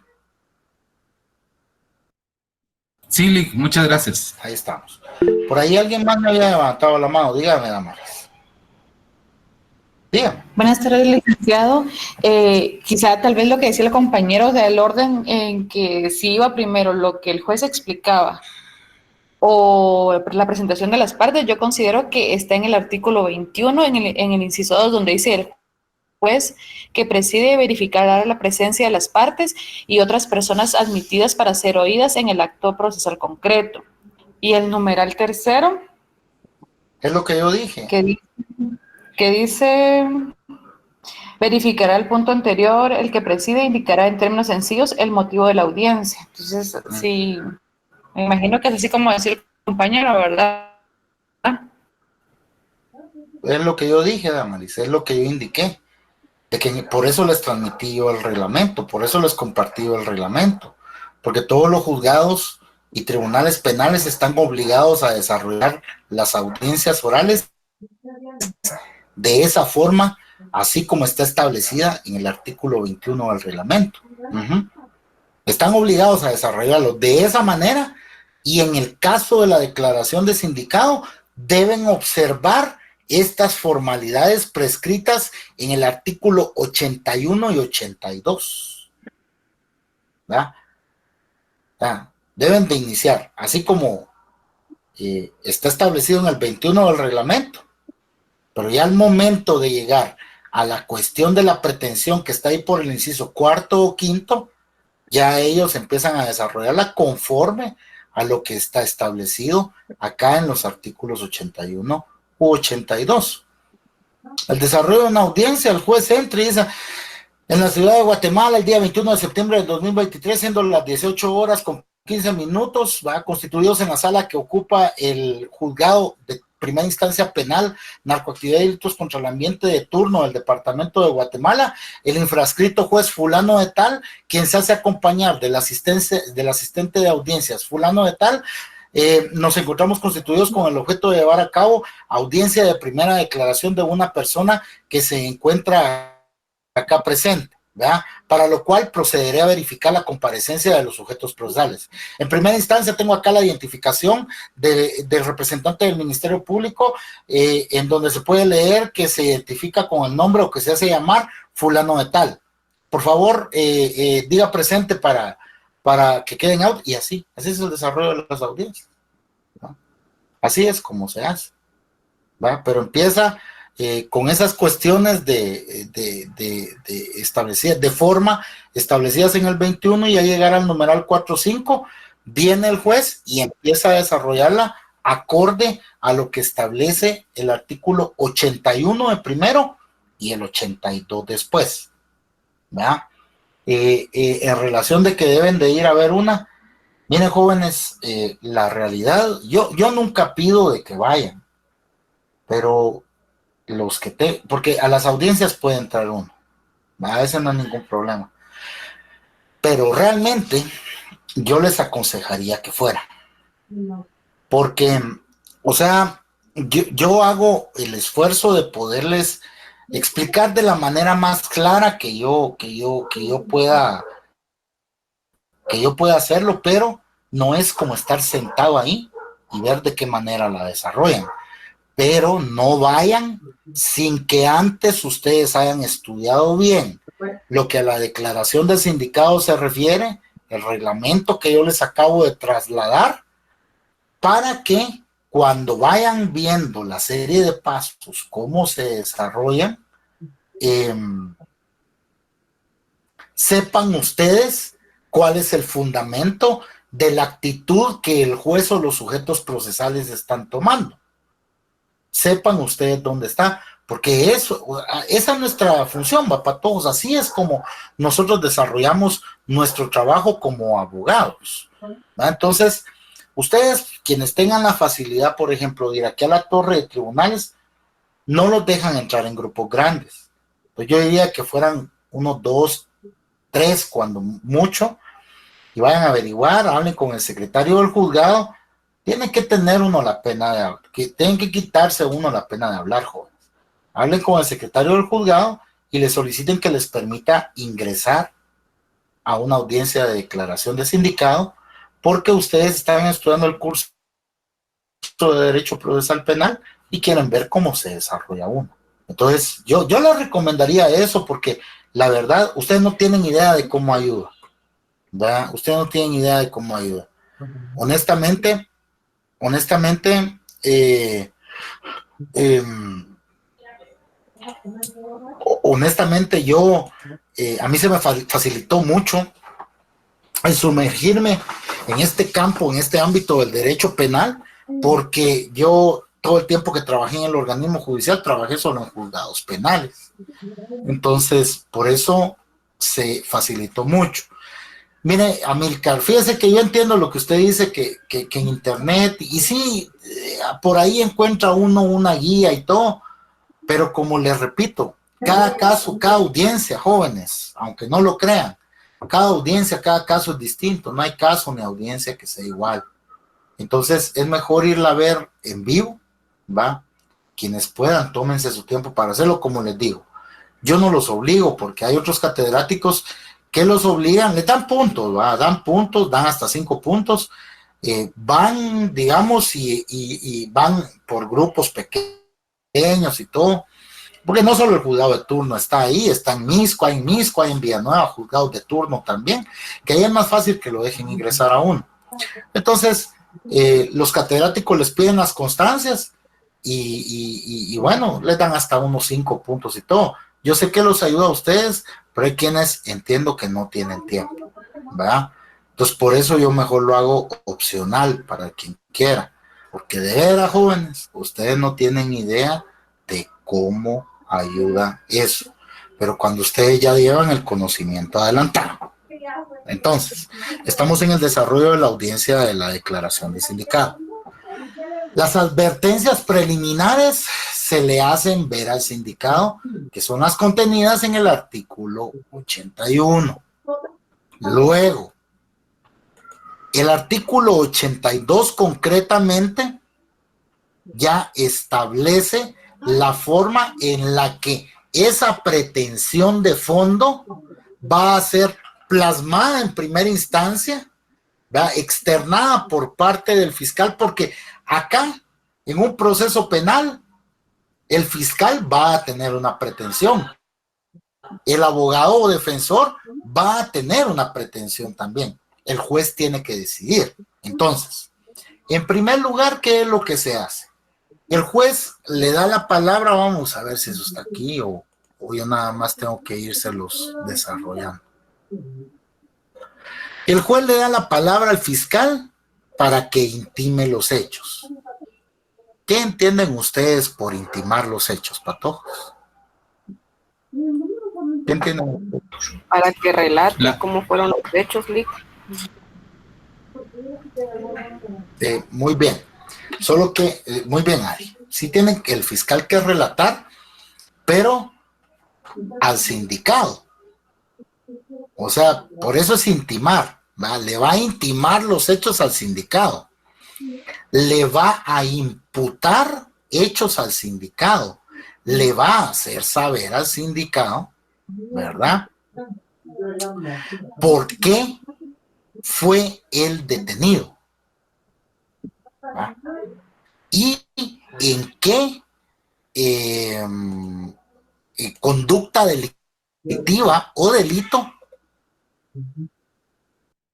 S6: Sí, Lick, muchas gracias.
S1: Ahí estamos. Por ahí alguien más me había levantado la mano. Dígame, Damaris. Dígame.
S7: Buenas tardes, licenciado. Quizá tal vez lo que decía el compañero del orden en que si iba primero lo que el juez explicaba o la presentación de las partes, yo considero que está en el artículo 21, en el inciso 2, donde dice el juez que preside y verificará la presencia de las partes y otras personas admitidas para ser oídas en el acto procesal concreto. Y el numeral tercero.
S1: Es lo que yo dije.
S7: Que dice, verificará el punto anterior, el que preside indicará en términos sencillos el motivo de la audiencia. Entonces, sí, me imagino que es así como decir compañero, ¿verdad?
S1: Es lo que yo dije, Damaris, es lo que yo indiqué. De que por eso les transmití yo el reglamento, por eso les compartí el reglamento, porque todos los juzgados y tribunales penales están obligados a desarrollar las audiencias orales de esa forma, así como está establecida en el artículo 21 del reglamento. Están obligados a desarrollarlo de esa manera, y en el caso de la declaración de sindicado deben observar estas formalidades prescritas en el artículo 81 y 82. ¿Verdad? Deben de iniciar, así como está establecido en el 21 del reglamento, pero ya al momento de llegar a la cuestión de la pretensión que está ahí por el inciso cuarto o quinto, ya ellos empiezan a desarrollarla conforme a lo que está establecido acá en los artículos 81 u 82. El desarrollo de una audiencia, el juez entra y dice: en la ciudad de Guatemala, el día 21 de septiembre del 2023, siendo las 18 horas con 15 minutos, va constituidos en la sala que ocupa el juzgado de primera instancia penal, narcoactividad y delitos contra el ambiente de turno del departamento de Guatemala, el infrascrito juez fulano de tal, quien se hace acompañar del asistente de audiencias fulano de tal. Nos encontramos constituidos con el objeto de llevar a cabo audiencia de primera declaración de una persona que se encuentra acá presente, ¿verdad? Para lo cual procederé a verificar la comparecencia de los sujetos procesales. En primera instancia tengo acá la identificación del representante del Ministerio Público, en donde se puede leer que se identifica con el nombre o que se hace llamar fulano de tal. Por favor, diga presente para que queden out, y así es el desarrollo de las audiencias, ¿no? Así es como se hace, ¿va? Pero empieza con esas cuestiones establecidas, de forma establecidas en el 21, y ya llegar al numeral 4.5, viene el juez y empieza a desarrollarla acorde a lo que establece el artículo 81 de primero y el 82 después, ¿verdad? En relación de que deben de ir a ver una, miren, jóvenes, la realidad, yo nunca pido de que vayan, pero los que porque a las audiencias puede entrar uno, a veces no hay ningún problema, pero realmente yo les aconsejaría que fueran, porque, o sea, yo hago el esfuerzo de poderles explicar de la manera más clara que yo pueda hacerlo, pero no es como estar sentado ahí y ver de qué manera la desarrollan. Pero no vayan sin que antes ustedes hayan estudiado bien lo que a la declaración del sindicato se refiere, el reglamento que yo les acabo de trasladar, para que cuando vayan viendo la serie de pasos, cómo se desarrollan, sepan ustedes cuál es el fundamento de la actitud que el juez o los sujetos procesales están tomando. Sepan ustedes dónde está, porque esa es nuestra función, va para todos. Así es como nosotros desarrollamos nuestro trabajo como abogados, ¿va? Entonces, ustedes, quienes tengan la facilidad, por ejemplo, de ir aquí a la torre de tribunales, no los dejan entrar en grupos grandes. Pues yo diría que fueran 1, 2, 3, cuando mucho, y vayan a averiguar, hablen con el secretario del juzgado. Tienen que tener uno la pena de hablar, que tienen que quitarse uno la pena de hablar, jóvenes. Hablen con el secretario del juzgado y le soliciten que les permita ingresar a una audiencia de declaración de sindicado, porque ustedes están estudiando el curso de Derecho Procesal Penal y quieren ver cómo se desarrolla uno. Entonces, yo les recomendaría eso, porque la verdad, ustedes no tienen idea de cómo ayuda, ¿verdad? Ustedes no tienen idea de cómo ayuda. Honestamente, yo, a mí se me facilitó mucho el sumergirme en este campo, en este ámbito del derecho penal, porque yo todo el tiempo que trabajé en el organismo judicial, trabajé solo en juzgados penales. Entonces, por eso se facilitó mucho. Mire, Amílcar, fíjese que yo entiendo lo que usted dice, que en internet, y sí, por ahí encuentra uno una guía y todo, pero como les repito, cada caso, cada audiencia, jóvenes, aunque no lo crean, cada audiencia, cada caso es distinto, no hay caso ni audiencia que sea igual. Entonces es mejor irla a ver en vivo, ¿va? Quienes puedan, tómense su tiempo para hacerlo, como les digo. Yo no los obligo, porque hay otros catedráticos que los obligan, le dan puntos, ¿va? Dan puntos, dan hasta 5 puntos, van, digamos, y van por grupos pequeños y todo, porque no solo el juzgado de turno está ahí, está en Misco, hay en Villanueva, juzgados de turno también, que ahí es más fácil que lo dejen ingresar a uno. Entonces, los catedráticos les piden las constancias y bueno, les dan hasta unos 5 puntos y todo. Yo sé que los ayuda a ustedes, pero hay quienes entiendo que no tienen tiempo, ¿verdad? Entonces, por eso yo mejor lo hago opcional para quien quiera, porque de veras, jóvenes, ustedes no tienen idea de cómo ayuda eso, pero cuando ustedes ya llevan el conocimiento adelantado. Entonces, estamos en el desarrollo de la audiencia de la declaración de sindicato. Las advertencias preliminares se le hacen ver al sindicato, que son las contenidas en el artículo 81. Luego, el artículo 82 concretamente ya establece la forma en la que esa pretensión de fondo va a ser plasmada en primera instancia, ¿verdad? Externada por parte del fiscal, porque acá, en un proceso penal, el fiscal va a tener una pretensión, el abogado o defensor va a tener una pretensión también, el juez tiene que decidir. Entonces, en primer lugar, ¿qué es lo que se hace? El juez le da la palabra, vamos a ver si eso está aquí o yo nada más tengo que írselos desarrollando. El juez le da la palabra al fiscal para que intime los hechos. ¿Qué entienden ustedes por intimar los hechos, patojos? ¿Qué entienden?
S3: Para que relate cómo fueron los hechos, Lick.
S1: Muy bien. Solo que, muy bien, Ari. Sí tiene el fiscal que relatar, pero al sindicado. O sea, por eso es intimar, ¿va? Le va a intimar los hechos al sindicado. Le va a imputar hechos al sindicado. Le va a hacer saber al sindicado, ¿verdad? ¿Por qué fue él detenido? ¿Va? Y en qué conducta delictiva delictiva o delito,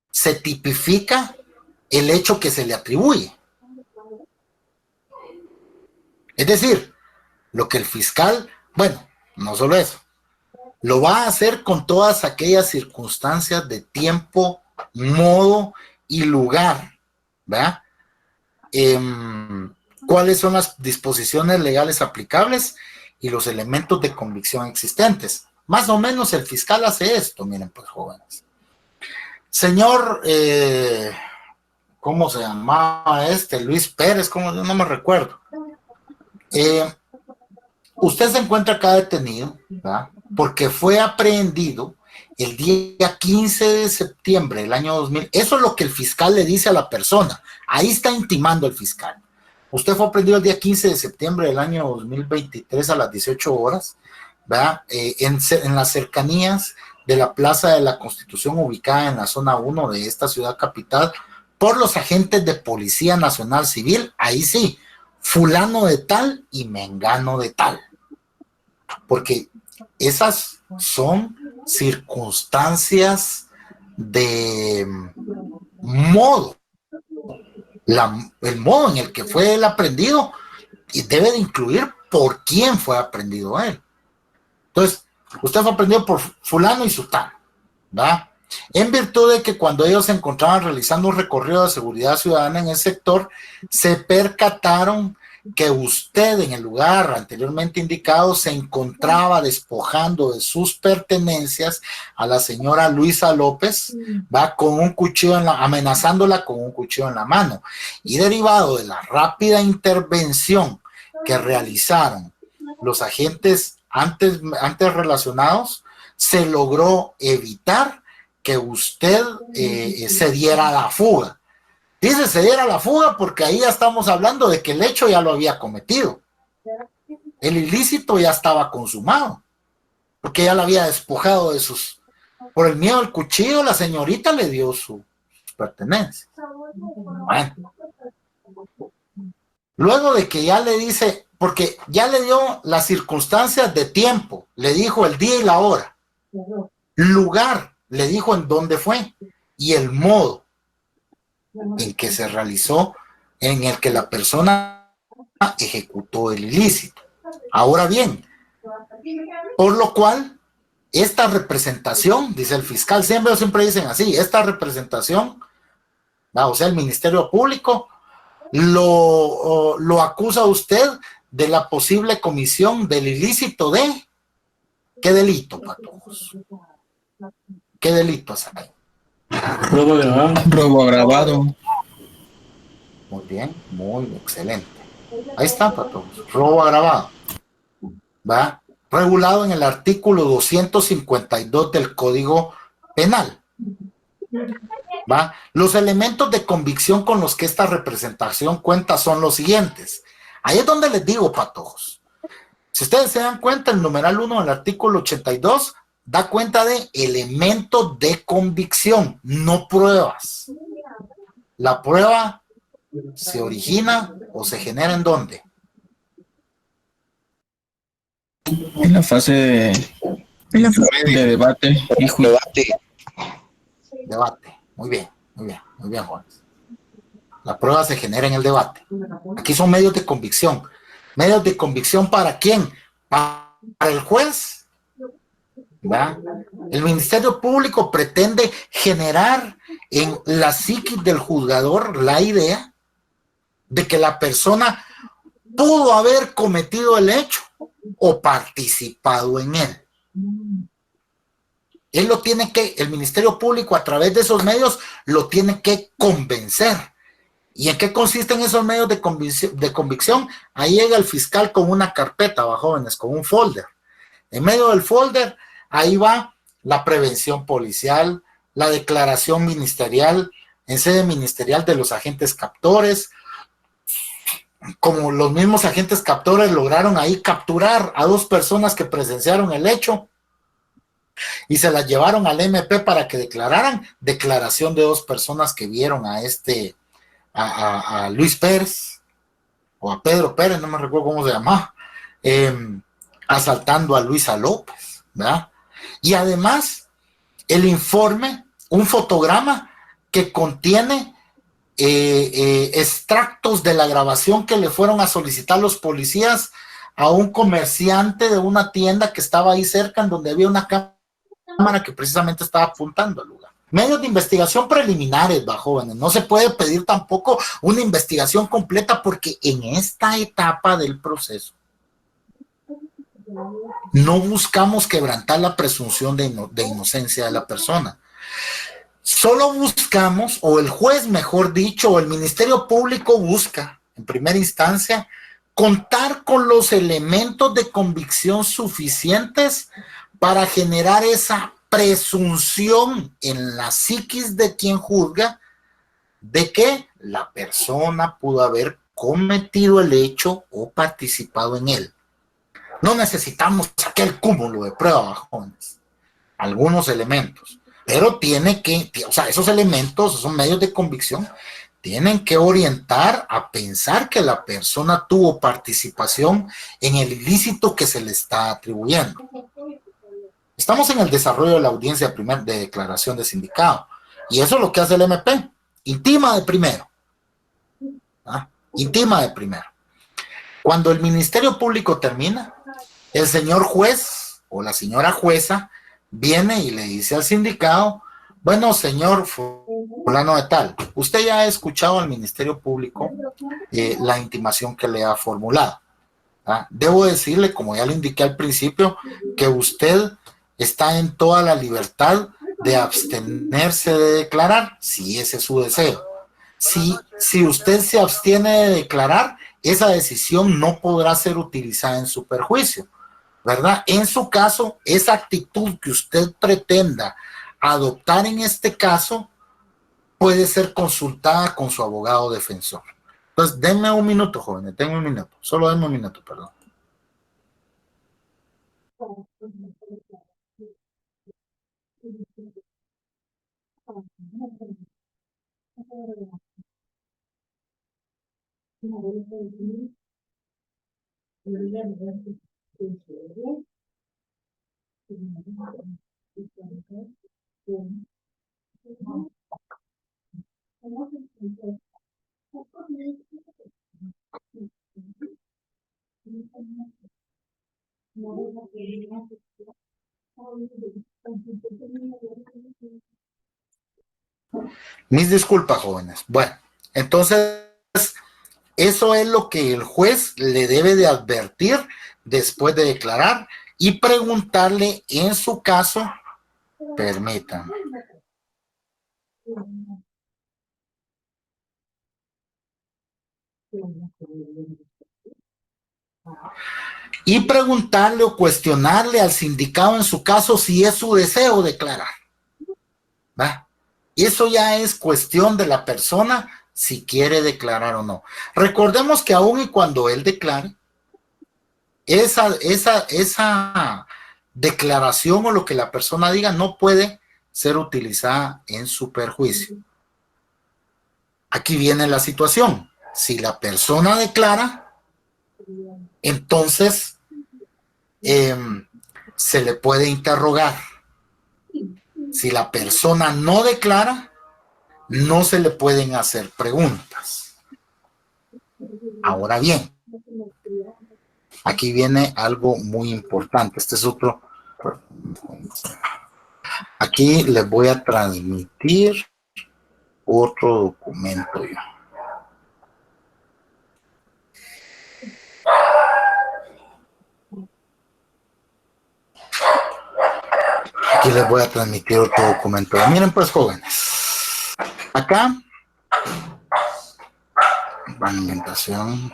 S1: se tipifica el hecho que se le atribuye. Es decir, lo que el fiscal, bueno, no solo eso, lo va a hacer con todas aquellas circunstancias de tiempo, modo y lugar, ¿verdad? ¿Cuáles son las disposiciones legales aplicables y los elementos de convicción existentes? Más o menos el fiscal hace esto, miren pues, jóvenes. Señor, ¿cómo se llamaba Luis Pérez, ¿cómo? No me recuerdo. Usted se encuentra acá detenido, ¿verdad? Porque fue aprehendido el día 15 de septiembre del año 2000. Eso es lo que el fiscal le dice a la persona. Ahí está intimando el fiscal. Usted fue aprehendido el día 15 de septiembre del año 2023 a las 18 horas, ¿verdad? En las cercanías de la Plaza de la Constitución, ubicada en la zona 1 de esta ciudad capital, por los agentes de Policía Nacional Civil. Ahí sí, fulano de tal y mengano de tal. Porque esas son circunstancias de modo. El modo en el que fue él aprehendido y debe de incluir por quién fue aprendido él. Entonces, usted fue aprendido por fulano y sutano, ¿verdad? En virtud de que cuando ellos se encontraban realizando un recorrido de seguridad ciudadana en el sector, se percataron que usted en el lugar anteriormente indicado se encontraba despojando de sus pertenencias a la señora Luisa López, va con un cuchillo amenazándola con un cuchillo en la mano. Y derivado de la rápida intervención que realizaron los agentes antes relacionados, se logró evitar que usted se diera a la fuga. Dice se diera a la fuga porque ahí ya estamos hablando de que el hecho ya lo había cometido. El ilícito ya estaba consumado, porque ya lo había despojado de sus... Por el miedo al cuchillo, la señorita le dio sus pertenencias. Bueno. Luego de que ya le dice, porque ya le dio las circunstancias de tiempo, le dijo el día y la hora, lugar, le dijo en dónde fue, y el modo en que se realizó, en el que la persona ejecutó el ilícito. Ahora bien, por lo cual, esta representación, dice el fiscal, siempre dicen así, esta representación, o sea, el Ministerio Público, lo acusa a usted de la posible comisión del ilícito de... ¿Qué delito, patojos? ¿Qué delitos hay?
S2: Robo agravado.
S8: Robo agravado.
S1: Muy bien, muy excelente. Ahí está, patojos. Robo agravado. ¿Va? Regulado en el artículo 252 del Código Penal. ¿Va? Los elementos de convicción con los que esta representación cuenta son los siguientes. Ahí es donde les digo, patojos. Si ustedes se dan cuenta, el numeral 1 del artículo 82 da cuenta de elementos de convicción, no pruebas. La prueba se origina o se genera ¿en dónde?
S8: En la fase de debate y juicio.
S1: Debate. Muy bien, Juan. La prueba se genera en el debate. Aquí son medios de convicción. ¿Medios de convicción para quién? Para el juez. ¿Va? El Ministerio Público pretende generar en la psiquis del juzgador la idea de que la persona pudo haber cometido el hecho o participado en él. Él lo tiene que, el Ministerio Público a través de esos medios lo tiene que convencer. ¿Y en qué consisten esos medios de convicción? Ahí llega el fiscal con una carpeta, va, jóvenes, con un folder. En medio del folder, ahí va la prevención policial, la declaración ministerial, en sede ministerial de los agentes captores. Como los mismos agentes captores lograron ahí capturar a 2 personas que presenciaron el hecho y se las llevaron al MP para que declararan, declaración de 2 personas que vieron a a Luis Pérez o a Pedro Pérez, no me recuerdo cómo se llamaba, asaltando a Luisa López, ¿verdad? Y además, el informe, un fotograma que contiene extractos de la grabación que le fueron a solicitar los policías a un comerciante de una tienda que estaba ahí cerca, en donde había una cámara que precisamente estaba apuntando al lugar. Medios de investigación preliminares, jóvenes. No se puede pedir tampoco una investigación completa, porque en esta etapa del proceso no buscamos quebrantar la presunción de inocencia de la persona. Solo buscamos, o el juez, mejor dicho, o el Ministerio Público busca, en primera instancia, contar con los elementos de convicción suficientes para generar esa presunción en la psiquis de quien juzga de que la persona pudo haber cometido el hecho o participado en él. No necesitamos aquel cúmulo de pruebas, jóvenes, algunos elementos, pero esos elementos, esos medios de convicción, tienen que orientar a pensar que la persona tuvo participación en el ilícito que se le está atribuyendo. Estamos en el desarrollo de la audiencia de declaración de sindicado, y eso es lo que hace el MP, intima de primero. Intima de primero. Cuando el Ministerio Público termina, el señor juez o la señora jueza viene y le dice al sindicado: bueno, señor fulano de tal, usted ya ha escuchado al Ministerio Público la intimación que le ha formulado. Debo decirle, como ya le indiqué al principio, que usted está en toda la libertad de abstenerse de declarar, si ese es su deseo. Si usted se abstiene de declarar, esa decisión no podrá ser utilizada en su perjuicio, ¿verdad? En su caso, esa actitud que usted pretenda adoptar en este caso puede ser consultada con su abogado defensor. Entonces, denme un minuto, jóvenes, denme un minuto, solo denme un minuto, perdón. Mis disculpas, jóvenes. Bueno, entonces, eso es lo que el juez le debe de advertir después de declarar y preguntarle en su caso, permítanme. Y preguntarle o cuestionarle al sindicado en su caso si es su deseo declarar. ¿Va? Y eso ya es cuestión de la persona si quiere declarar o no. Recordemos que aún y cuando él declare, esa declaración o lo que la persona diga no puede ser utilizada en su perjuicio. Aquí viene la situación. Si la persona declara, entonces se le puede interrogar. Si la persona no declara, no se le pueden hacer preguntas. Ahora bien, aquí viene algo muy importante. Este es otro. Aquí les voy a transmitir otro documento yo. Aquí les voy a transmitir otro documento. Miren pues, jóvenes. Acá, fragmentación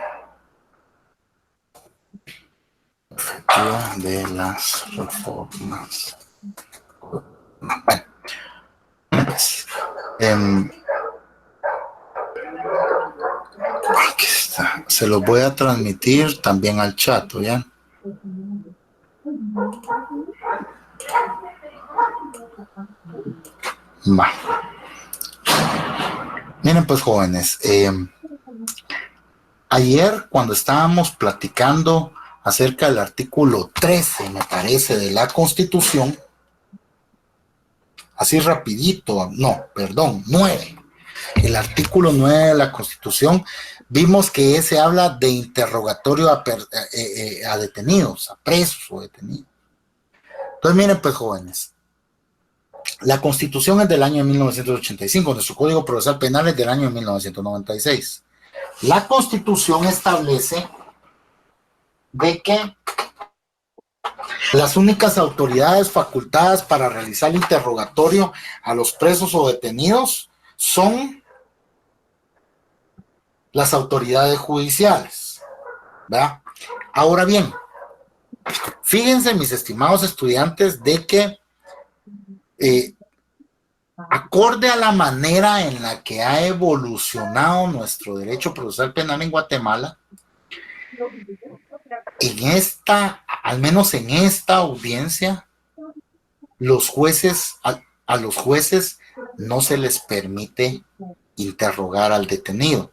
S1: efectiva de las reformas. Bueno, pues, aquí está. Se los voy a transmitir también al chat, ¿ya? Va. Miren pues, jóvenes, ayer cuando estábamos platicando acerca del artículo 13, me parece, de la Constitución, así rapidito, no, perdón, 9. El artículo 9 de la Constitución, vimos que ese habla de interrogatorio a detenidos, a presos o detenidos. Entonces miren pues, jóvenes, la Constitución es del año de 1985, nuestro Código Procesal Penal es del año de 1996. La Constitución establece de que las únicas autoridades facultadas para realizar el interrogatorio a los presos o detenidos son las autoridades judiciales, ¿verdad? Ahora bien, fíjense, mis estimados estudiantes, de que acorde a la manera en la que ha evolucionado nuestro derecho procesal penal en Guatemala, al menos en esta audiencia, los jueces, a los jueces no se les permite interrogar al detenido.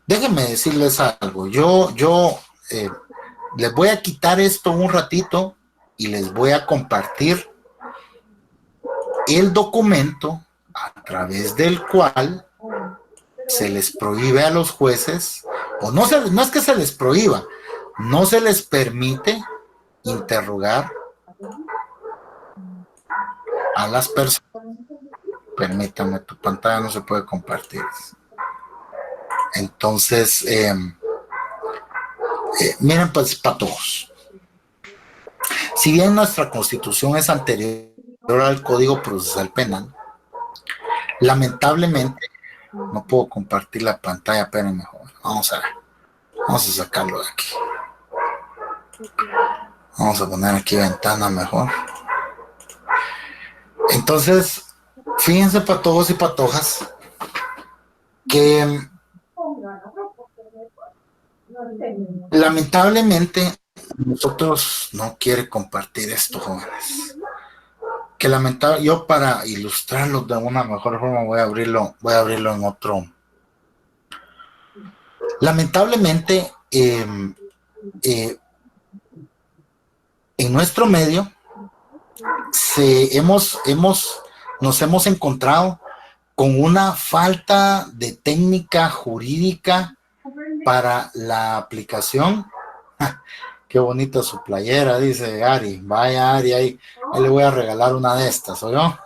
S1: Déjenme decirles algo, yo les voy a quitar esto un ratito y les voy a compartir el documento a través del cual se les prohíbe a los jueces, o no es que se les prohíba, no se les permite interrogar a las personas. Permítame, tu pantalla no se puede compartir. Entonces, miren pues, patojos. Si bien nuestra Constitución es anterior al Código Procesal Penal, lamentablemente no puedo compartir la pantalla, pero mejor. Vamos a sacarlo de aquí. Vamos a poner aquí ventana mejor. Entonces, fíjense, patojos y patojas, que lamentablemente nosotros no quiere compartir esto, jóvenes. Que lamentable, yo para ilustrarlo de una mejor forma voy a abrirlo en otro. Lamentablemente, en nuestro medio nos hemos encontrado con una falta de técnica jurídica para la aplicación. Qué bonita su playera, dice Ari. Vaya Ari, ahí le voy a regalar una de estas, ¿oyó?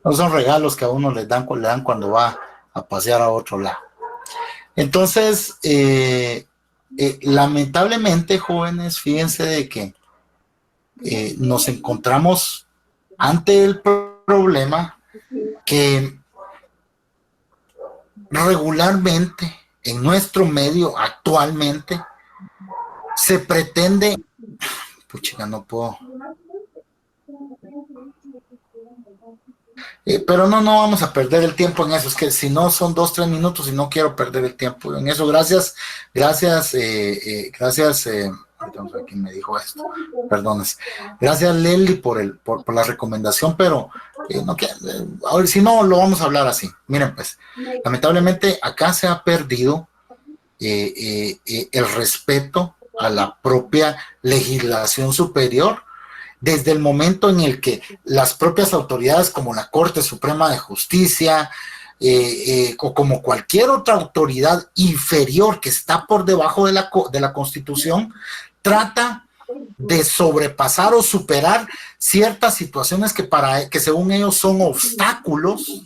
S1: No son regalos que a uno le dan cuando va a pasear a otro lado. Entonces, lamentablemente, jóvenes, fíjense de que nos encontramos ante el problema que regularmente en nuestro medio actualmente se pretende, puchica, no puedo, pero no vamos a perder el tiempo en eso, es que si no son 2-3 minutos y no quiero perder el tiempo en eso. Gracias, aquí me dijo esto, perdones, gracias Leli por la recomendación, pero ahora si no lo vamos a hablar así. Miren pues, lamentablemente acá se ha perdido el respeto a la propia legislación superior, desde el momento en el que las propias autoridades como la Corte Suprema de Justicia o como cualquier otra autoridad inferior que está por debajo de la Constitución trata de sobrepasar o superar ciertas situaciones que según ellos son obstáculos,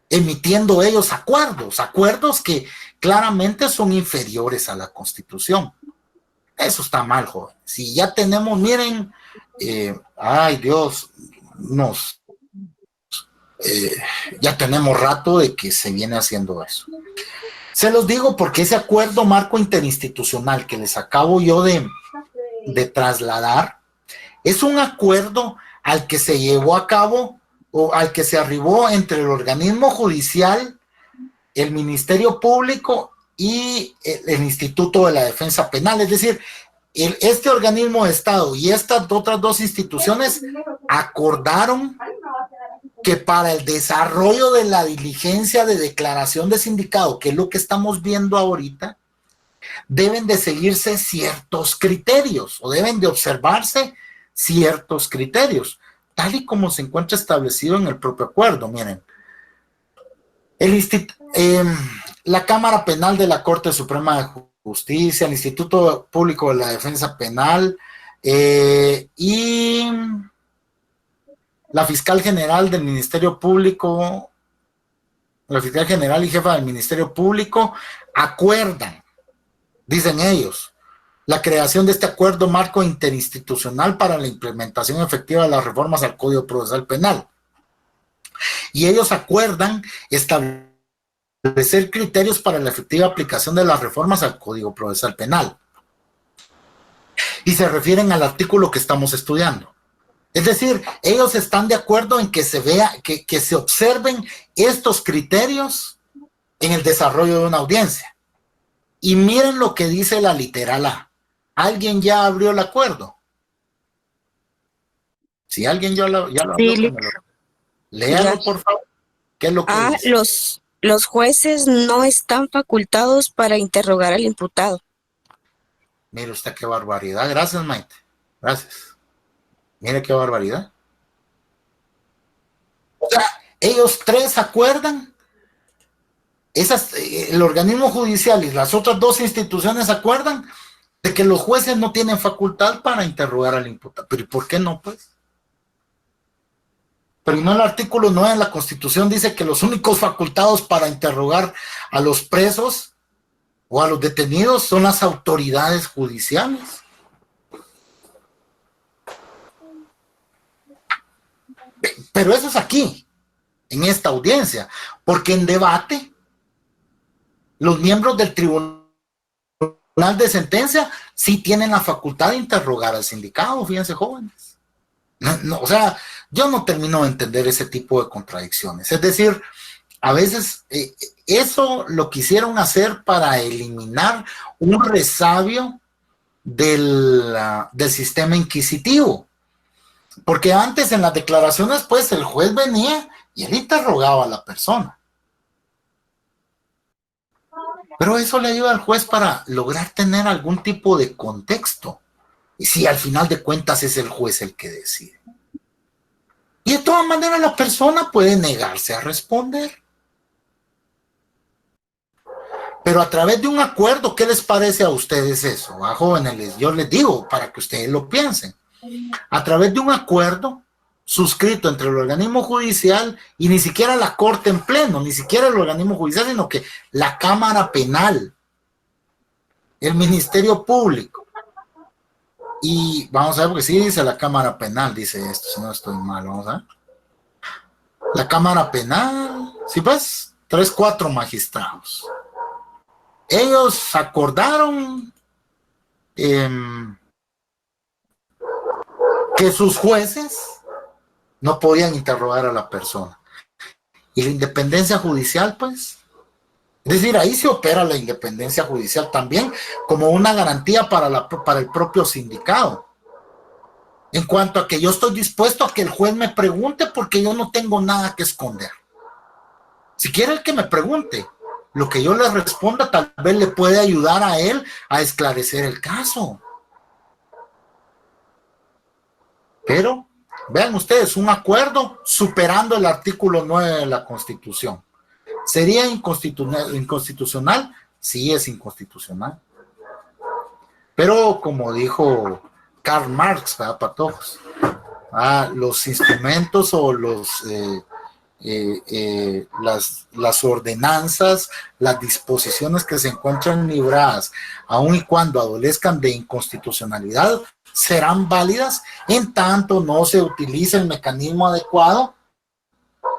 S1: emitiendo ellos acuerdos que claramente son inferiores a la Constitución. Eso está mal, joven. Si ya tenemos, miren, ay Dios, ya tenemos rato de que se viene haciendo eso. Se los digo porque ese acuerdo marco interinstitucional que les acabo yo de trasladar es un acuerdo al que se llevó a cabo o al que se arribó entre el organismo judicial, el Ministerio Público y el Instituto de la Defensa Penal. Es decir, este organismo de Estado y estas otras dos instituciones acordaron que para el desarrollo de la diligencia de declaración de sindicado, que es lo que estamos viendo ahorita, deben de seguirse ciertos criterios o deben de observarse ciertos criterios, tal y como se encuentra establecido en el propio acuerdo. Miren, la Cámara Penal de la Corte Suprema de Justicia, el Instituto Público de la Defensa Penal y la Fiscal General del Ministerio Público, la Fiscal General y Jefa del Ministerio Público acuerdan, dicen ellos, la creación de este acuerdo marco interinstitucional para la implementación efectiva de las reformas al Código Procesal Penal. Y ellos acuerdan establecer criterios para la efectiva aplicación de las reformas al Código Procesal Penal. Y se refieren al artículo que estamos estudiando. Es decir, ellos están de acuerdo en que se vea, que se observen estos criterios en el desarrollo de una audiencia. Y miren lo que dice la literal A. ¿Alguien ya abrió el acuerdo? Si alguien ya lo abrió, léalo, por favor. ¿Qué es lo que dice?
S9: Los jueces no están facultados para interrogar al imputado.
S1: Mire usted qué barbaridad. Gracias, Maite. Gracias. Mire qué barbaridad. O sea, ellos tres acuerdan, el organismo judicial y las otras dos instituciones acuerdan de que los jueces no tienen facultad para interrogar al imputado. ¿Pero por qué no, pues? Pero no, el artículo 9 de la Constitución dice que los únicos facultados para interrogar a los presos o a los detenidos son las autoridades judiciales. Pero eso es aquí, en esta audiencia, porque en debate, los miembros del Tribunal de Sentencia sí tienen la facultad de interrogar al sindicado, fíjense, jóvenes. No, o sea, yo no termino de entender ese tipo de contradicciones. Es decir, a veces eso lo quisieron hacer para eliminar un resabio del sistema inquisitivo. Porque antes en las declaraciones, pues el juez venía y él interrogaba a la persona. Pero eso le ayuda al juez para lograr tener algún tipo de contexto. Y si al final de cuentas es el juez el que decide. Y de todas maneras la persona puede negarse a responder. Pero a través de un acuerdo, ¿qué les parece a ustedes eso? Jóvenes, yo les digo para que ustedes lo piensen. A través de un acuerdo suscrito entre el organismo judicial y ni siquiera la corte en pleno, ni siquiera el organismo judicial, sino que la Cámara Penal, el Ministerio Público. Y vamos a ver, porque sí dice la Cámara Penal, dice esto, si no estoy mal, vamos a ver. La Cámara Penal, sí pues, 3-4 magistrados. Ellos acordaron que sus jueces no podían interrogar a la persona. Y la independencia judicial, pues, es decir, ahí se opera la independencia judicial también como una garantía para el propio sindicado. En cuanto a que yo estoy dispuesto a que el juez me pregunte porque yo no tengo nada que esconder. Si quiere el que me pregunte, lo que yo le responda tal vez le puede ayudar a él a esclarecer el caso. Pero, vean ustedes, un acuerdo superando el artículo 9 de la Constitución. ¿Sería inconstitucional? Sí, es inconstitucional. Pero, como dijo Karl Marx, ¿verdad, patojos? Los instrumentos o las ordenanzas, las disposiciones que se encuentran libradas, aun y cuando adolezcan de inconstitucionalidad, serán válidas en tanto no se utilice el mecanismo adecuado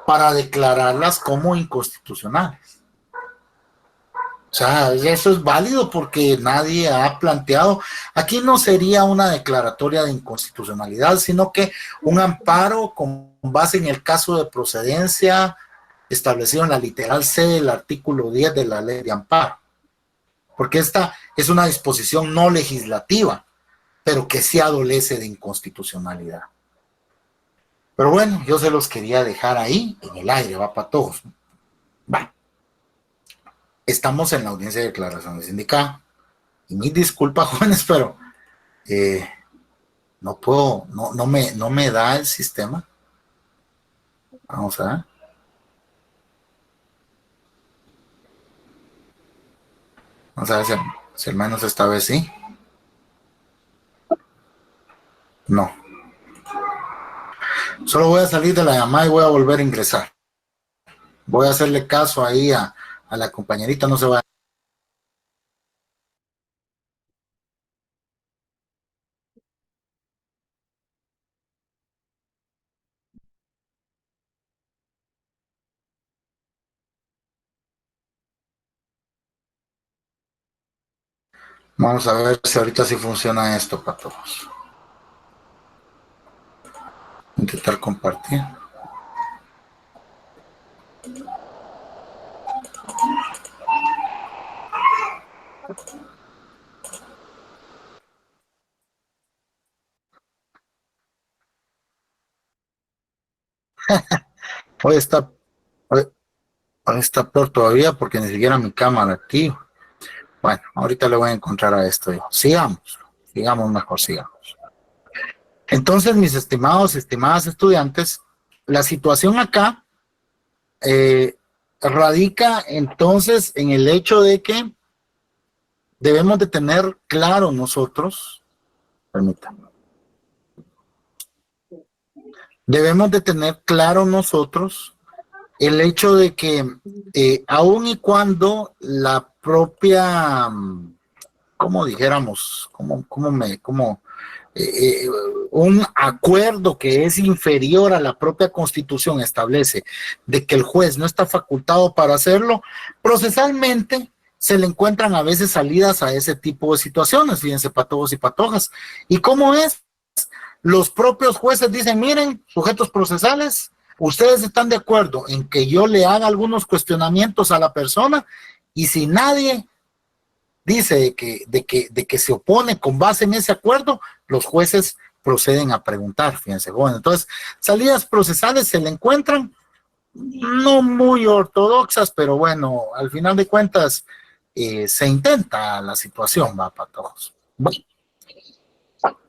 S1: para declararlas como inconstitucionales. O sea, eso es válido porque nadie ha planteado, aquí no sería una declaratoria de inconstitucionalidad, sino que un amparo con base en el caso de procedencia establecido en la literal C del artículo 10 de la ley de amparo. Porque esta es una disposición no legislativa, pero que sí adolece de inconstitucionalidad. Pero bueno, yo se los quería dejar ahí, en el aire, va para todos. Va. Estamos en la audiencia de declaración de sindicado. Y mis disculpas, jóvenes, pero no puedo, no me da el sistema. Vamos a ver. Vamos a ver si al menos esta vez sí. No. Solo voy a salir de la llamada y voy a volver a ingresar. Voy a hacerle caso ahí a la compañerita, no se va. Vamos a ver si ahorita sí funciona esto para todos. Intentar compartir. Hoy está peor todavía porque ni siquiera mi cámara activa. Bueno, ahorita le voy a encontrar a esto yo. Sigamos mejor. Entonces, mis estimados, estimadas estudiantes, la situación acá radica entonces en el hecho de que debemos de tener claro nosotros, permítanme, debemos de tener claro nosotros el hecho de que aun y cuando la propia, como dijéramos, un acuerdo que es inferior a la propia Constitución establece de que el juez no está facultado para hacerlo, procesalmente se le encuentran a veces salidas a ese tipo de situaciones, fíjense, patojos y patojas. ¿Y cómo es? Los propios jueces dicen, miren, sujetos procesales, ustedes están de acuerdo en que yo le haga algunos cuestionamientos a la persona, y si nadie dice de que se opone con base en ese acuerdo, los jueces proceden a preguntar, fíjense, bueno, entonces salidas procesales se le encuentran, no muy ortodoxas, pero bueno, al final de cuentas se intenta la situación, va para todos. Bueno,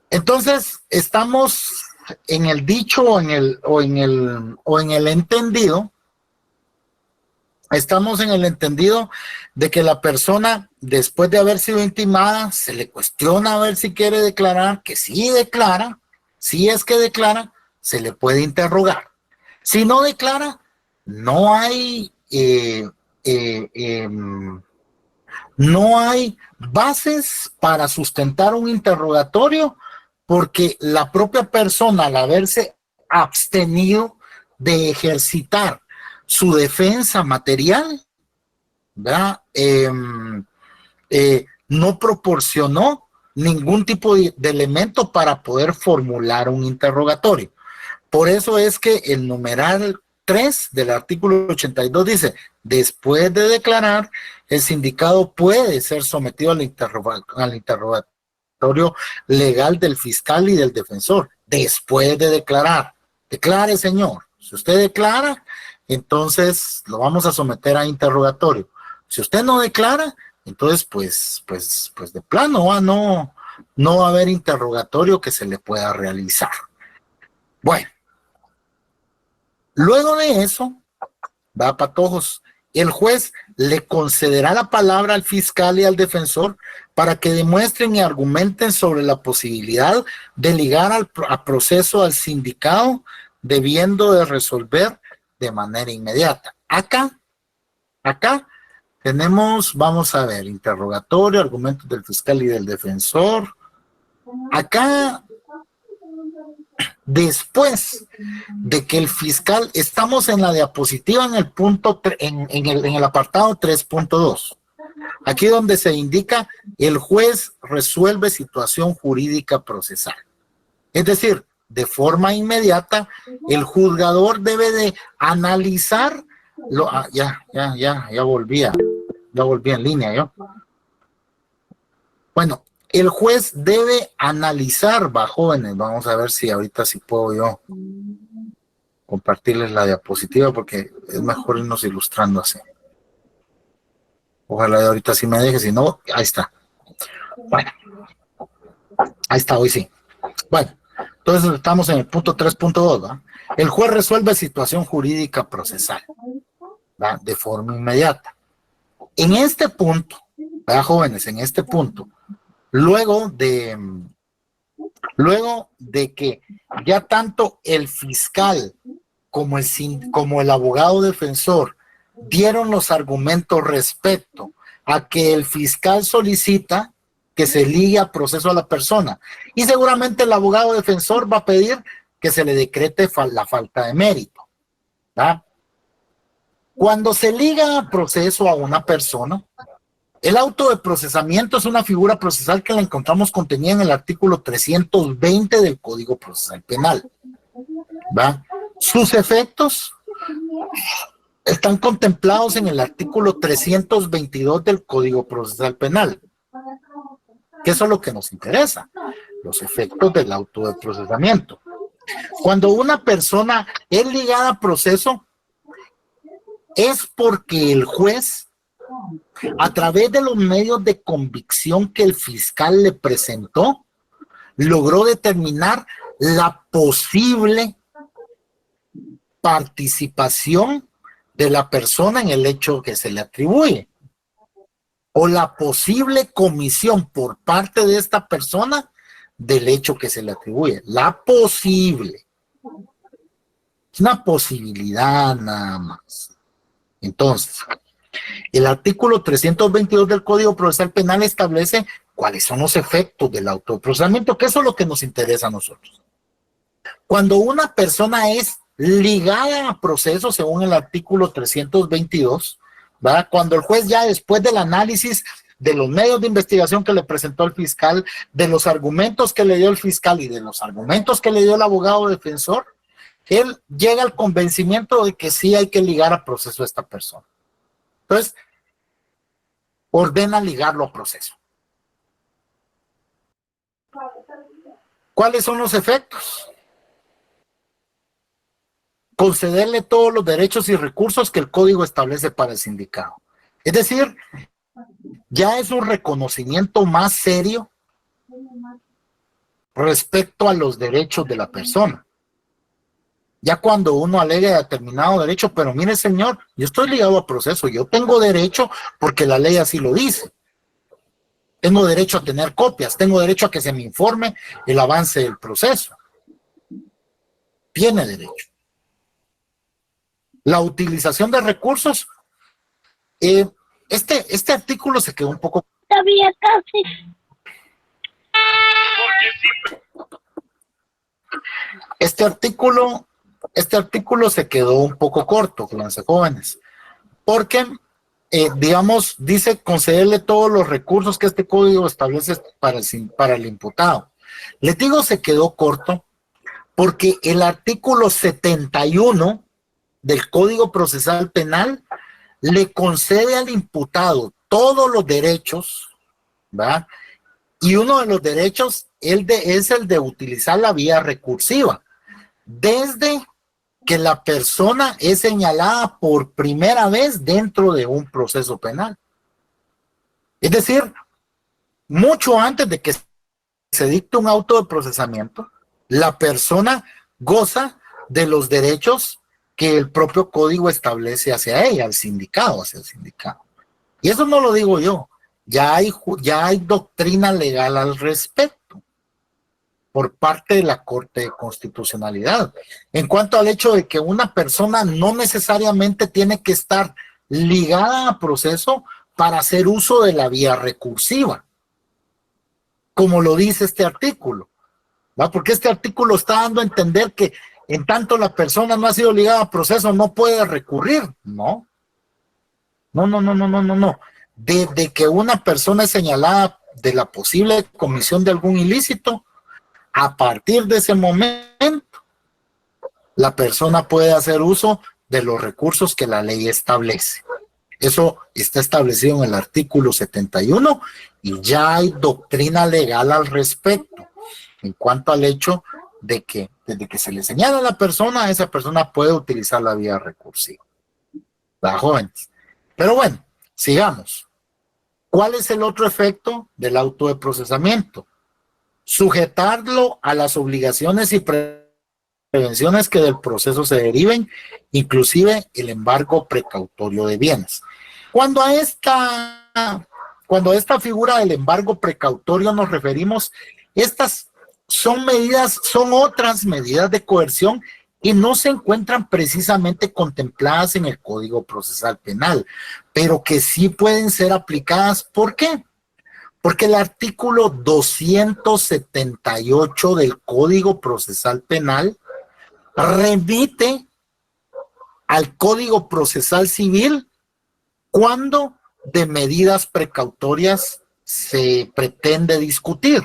S1: entonces estamos en el dicho o en el entendido. Estamos en el entendido de que la persona, después de haber sido intimada, se le cuestiona a ver si quiere declarar, que sí declara, si es que declara, se le puede interrogar. Si no declara, no hay bases para sustentar un interrogatorio, porque la propia persona, al haberse abstenido de ejercitar su defensa material, ¿verdad? No proporcionó ningún tipo de elemento para poder formular un interrogatorio. Por eso es que el numeral 3 del artículo 82 dice, después de declarar, el sindicado puede ser sometido al interrogatorio legal del fiscal y del defensor. Después de declarar, declare, señor. Si usted declara, entonces lo vamos a someter a interrogatorio. Si usted no declara, entonces pues de plano no va a haber interrogatorio que se le pueda realizar. Bueno, luego de eso, va, patojos, el juez le concederá la palabra al fiscal y al defensor para que demuestren y argumenten sobre la posibilidad de ligar al proceso al sindicado, debiendo de resolver de manera inmediata. Acá tenemos, vamos a ver, interrogatorio, argumentos del fiscal y del defensor. Acá, después de que el fiscal, estamos en la diapositiva en el punto, en el apartado 3.2. Aquí donde se indica el juez resuelve situación jurídica procesal. Es decir, de forma inmediata, el juzgador debe de analizar ya volví en línea yo. Bueno, el juez debe analizar, jóvenes, vamos a ver si ahorita sí puedo yo compartirles la diapositiva, porque es mejor irnos ilustrando así. Ojalá ahorita sí me deje, si no, ahí está. Bueno, ahí está, hoy sí. Bueno, entonces estamos en el punto 3.2, ¿verdad? El juez resuelve situación jurídica procesal, ¿verdad? De forma inmediata. En este punto, ¿verdad, jóvenes? En este punto, luego de que ya tanto el fiscal como el abogado defensor dieron los argumentos respecto a que el fiscal solicita que se ligue a proceso a la persona, y seguramente el abogado defensor va a pedir que se le decrete la falta de mérito, ¿verdad? Cuando se liga a proceso a una persona, el auto de procesamiento es una figura procesal que la encontramos contenida en el artículo 320 del Código Procesal Penal, ¿verdad? Sus efectos están contemplados en el artículo 322 del Código Procesal Penal, que eso es lo que nos interesa, los efectos del auto de procesamiento. Cuando una persona es ligada a proceso, es porque el juez, a través de los medios de convicción que el fiscal le presentó, logró determinar la posible participación de la persona en el hecho que se le atribuye, o la posible comisión por parte de esta persona del hecho que se le atribuye. La posible. Es una posibilidad nada más. Entonces, el artículo 322 del Código Procesal Penal establece cuáles son los efectos del autoprocesamiento, que eso es lo que nos interesa a nosotros. Cuando una persona es ligada a proceso, según el artículo 322, ¿verdad? Cuando el juez ya después del análisis de los medios de investigación que le presentó el fiscal, de los argumentos que le dio el fiscal y de los argumentos que le dio el abogado defensor, él llega al convencimiento de que sí hay que ligar a proceso a esta persona. Entonces, ordena ligarlo a proceso. ¿Cuáles son los efectos? Concederle todos los derechos y recursos que el código establece para el sindicado. Es decir, ya es un reconocimiento más serio respecto a los derechos de la persona. Ya cuando uno alega determinado derecho, pero mire señor, yo estoy ligado a proceso, yo tengo derecho porque la ley así lo dice. Tengo derecho a tener copias, tengo derecho a que se me informe el avance del proceso. Tiene derecho. La utilización de recursos, este artículo se quedó un poco...
S10: Todavía casi.
S1: Este artículo se quedó un poco corto, fíjense jóvenes, porque, digamos, dice concederle todos los recursos que este código establece para el imputado. Les digo se quedó corto porque el artículo 71 del Código Procesal Penal le concede al imputado todos los derechos, ¿verdad? Y uno de los derechos es el de utilizar la vía recursiva, desde que la persona es señalada por primera vez dentro de un proceso penal. Es decir, mucho antes de que se dicte un auto de procesamiento, la persona goza de los derechos que el propio código establece hacia ella, hacia el sindicado. Y eso no lo digo yo, ya hay doctrina legal al respecto por parte de la Corte de Constitucionalidad, en cuanto al hecho de que una persona no necesariamente tiene que estar ligada a proceso para hacer uso de la vía recursiva, como lo dice este artículo, ¿va? Porque este artículo está dando a entender que en tanto la persona no ha sido ligada a proceso, no puede recurrir, ¿no? No. Desde que una persona es señalada de la posible comisión de algún ilícito, a partir de ese momento, la persona puede hacer uso de los recursos que la ley establece. Eso está establecido en el artículo 71 y ya hay doctrina legal al respecto en cuanto al hecho de que desde que se le señala a la persona, esa persona puede utilizar la vía recursiva. ¿Verdad, jóvenes? Pero bueno, sigamos. ¿Cuál es el otro efecto del auto de procesamiento? Sujetarlo a las obligaciones y prevenciones que del proceso se deriven, inclusive el embargo precautorio de bienes. Cuando a esta figura del embargo precautorio nos referimos, estas son otras medidas de coerción que no se encuentran precisamente contempladas en el Código Procesal Penal, pero que sí pueden ser aplicadas. ¿Por qué? Porque el artículo 278 del Código Procesal Penal remite al Código Procesal Civil cuando de medidas precautorias se pretende discutir.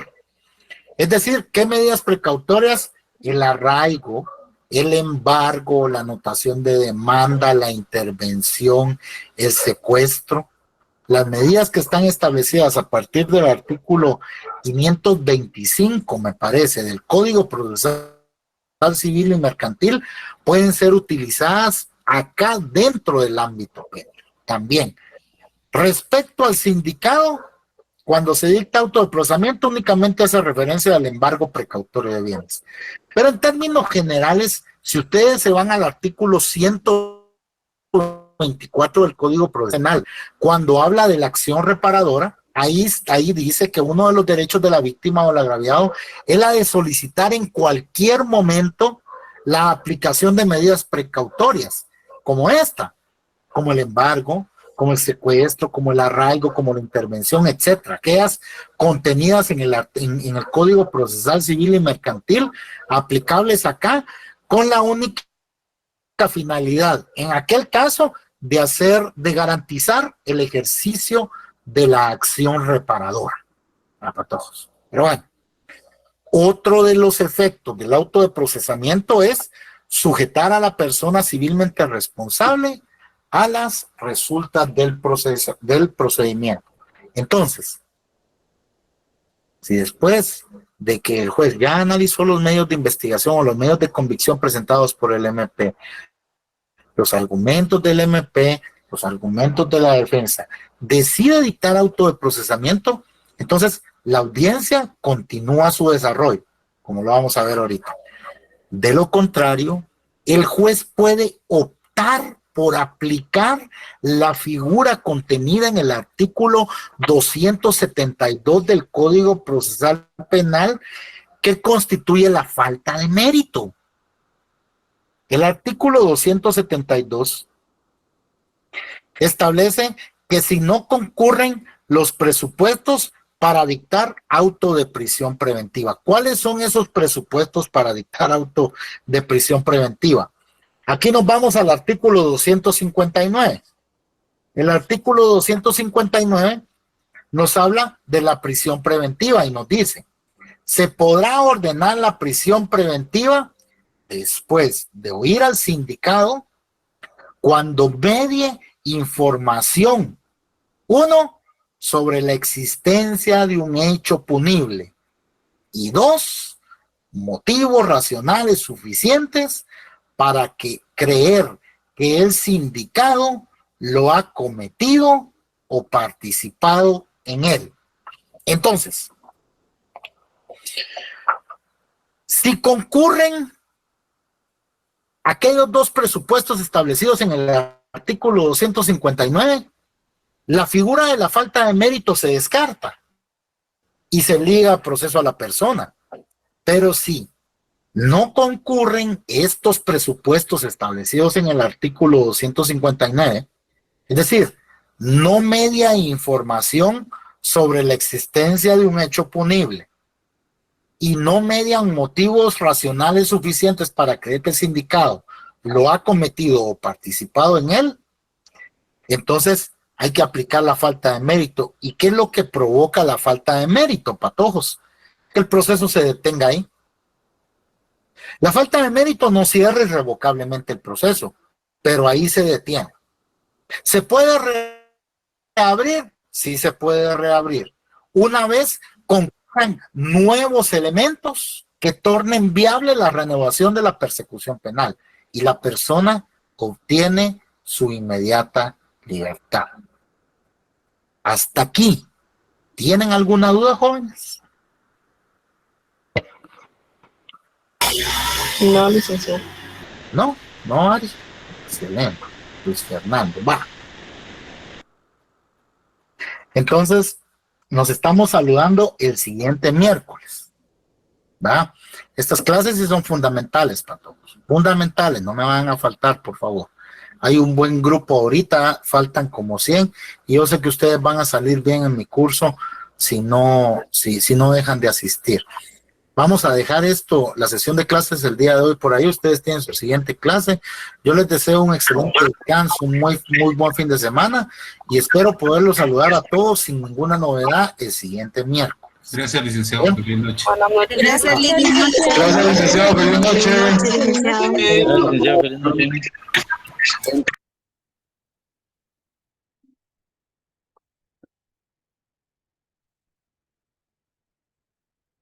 S1: Es decir, ¿qué medidas precautorias? El arraigo, el embargo, la anotación de demanda, la intervención, el secuestro. Las medidas que están establecidas a partir del artículo 525, me parece, del Código Procesal Civil y Mercantil, pueden ser utilizadas acá dentro del ámbito penal también. Respecto al sindicado, cuando se dicta auto de procesamiento, únicamente hace referencia al embargo precautorio de bienes. Pero en términos generales, si ustedes se van al artículo 124 del Código Procesal, cuando habla de la acción reparadora, ahí dice que uno de los derechos de la víctima o el agraviado es la de solicitar en cualquier momento la aplicación de medidas precautorias, como esta, como el embargo, como el secuestro, como el arraigo, como la intervención, etcétera, aquellas contenidas en el Código Procesal Civil y Mercantil, aplicables acá, con la única finalidad, en aquel caso, de garantizar el ejercicio de la acción reparadora. Para todos. Pero bueno, otro de los efectos del auto de procesamiento es sujetar a la persona civilmente responsable a las resultas del procedimiento. Entonces, si después de que el juez ya analizó los medios de investigación o los medios de convicción presentados por el MP, los argumentos del MP, los argumentos de la defensa, decide dictar auto de procesamiento, entonces la audiencia continúa su desarrollo, como lo vamos a ver ahorita. De lo contrario, el juez puede optar por aplicar la figura contenida en el artículo 272 del Código Procesal Penal, que constituye la falta de mérito. El artículo 272 establece que si no concurren los presupuestos para dictar auto de prisión preventiva. ¿Cuáles son esos presupuestos para dictar auto de prisión preventiva? Aquí nos vamos al artículo 259. El artículo 259 nos habla de la prisión preventiva y nos dice: se podrá ordenar la prisión preventiva después de oír al sindicado cuando medie información, 1, sobre la existencia de un hecho punible, y 2, motivos racionales suficientes para creer que el sindicado lo ha cometido o participado en él. Entonces, si concurren aquellos dos presupuestos establecidos en el artículo 259, la figura de la falta de mérito se descarta y se liga a proceso a la persona. Pero si no concurren estos presupuestos establecidos en el artículo 259, es decir, no media información sobre la existencia de un hecho punible y no median motivos racionales suficientes para creer que el sindicado lo ha cometido o participado en él, entonces hay que aplicar la falta de mérito. ¿Y qué es lo que provoca la falta de mérito, patojos? Que el proceso se detenga ahí. La falta de mérito no cierra irrevocablemente el proceso, pero ahí se detiene. ¿Se puede reabrir? Sí, se puede reabrir. Una vez concurran nuevos elementos que tornen viable la renovación de la persecución penal y la persona obtiene su inmediata libertad. Hasta aquí. ¿Tienen alguna duda, jóvenes?
S3: No, licenciado.
S1: No, Ari. Excelente. Luis Fernando, va. Entonces, nos estamos saludando el siguiente miércoles, ¿va? Estas clases sí son fundamentales para todos. Fundamentales, no me van a faltar, por favor. Hay un buen grupo ahorita, faltan como 100, y yo sé que ustedes van a salir bien en mi curso si no dejan de asistir. Vamos a dejar la sesión de clases el día de hoy por ahí. Ustedes tienen su siguiente clase. Yo les deseo un excelente descanso, un muy buen fin de semana y espero poderlos saludar a todos sin ninguna novedad el siguiente miércoles.
S6: Gracias, licenciado. Feliz noche.
S9: Gracias, licenciado.
S2: Gracias, licenciado. Feliz noche.
S9: Gracias, licenciado.
S2: Gracias, licenciado. Feliz noche.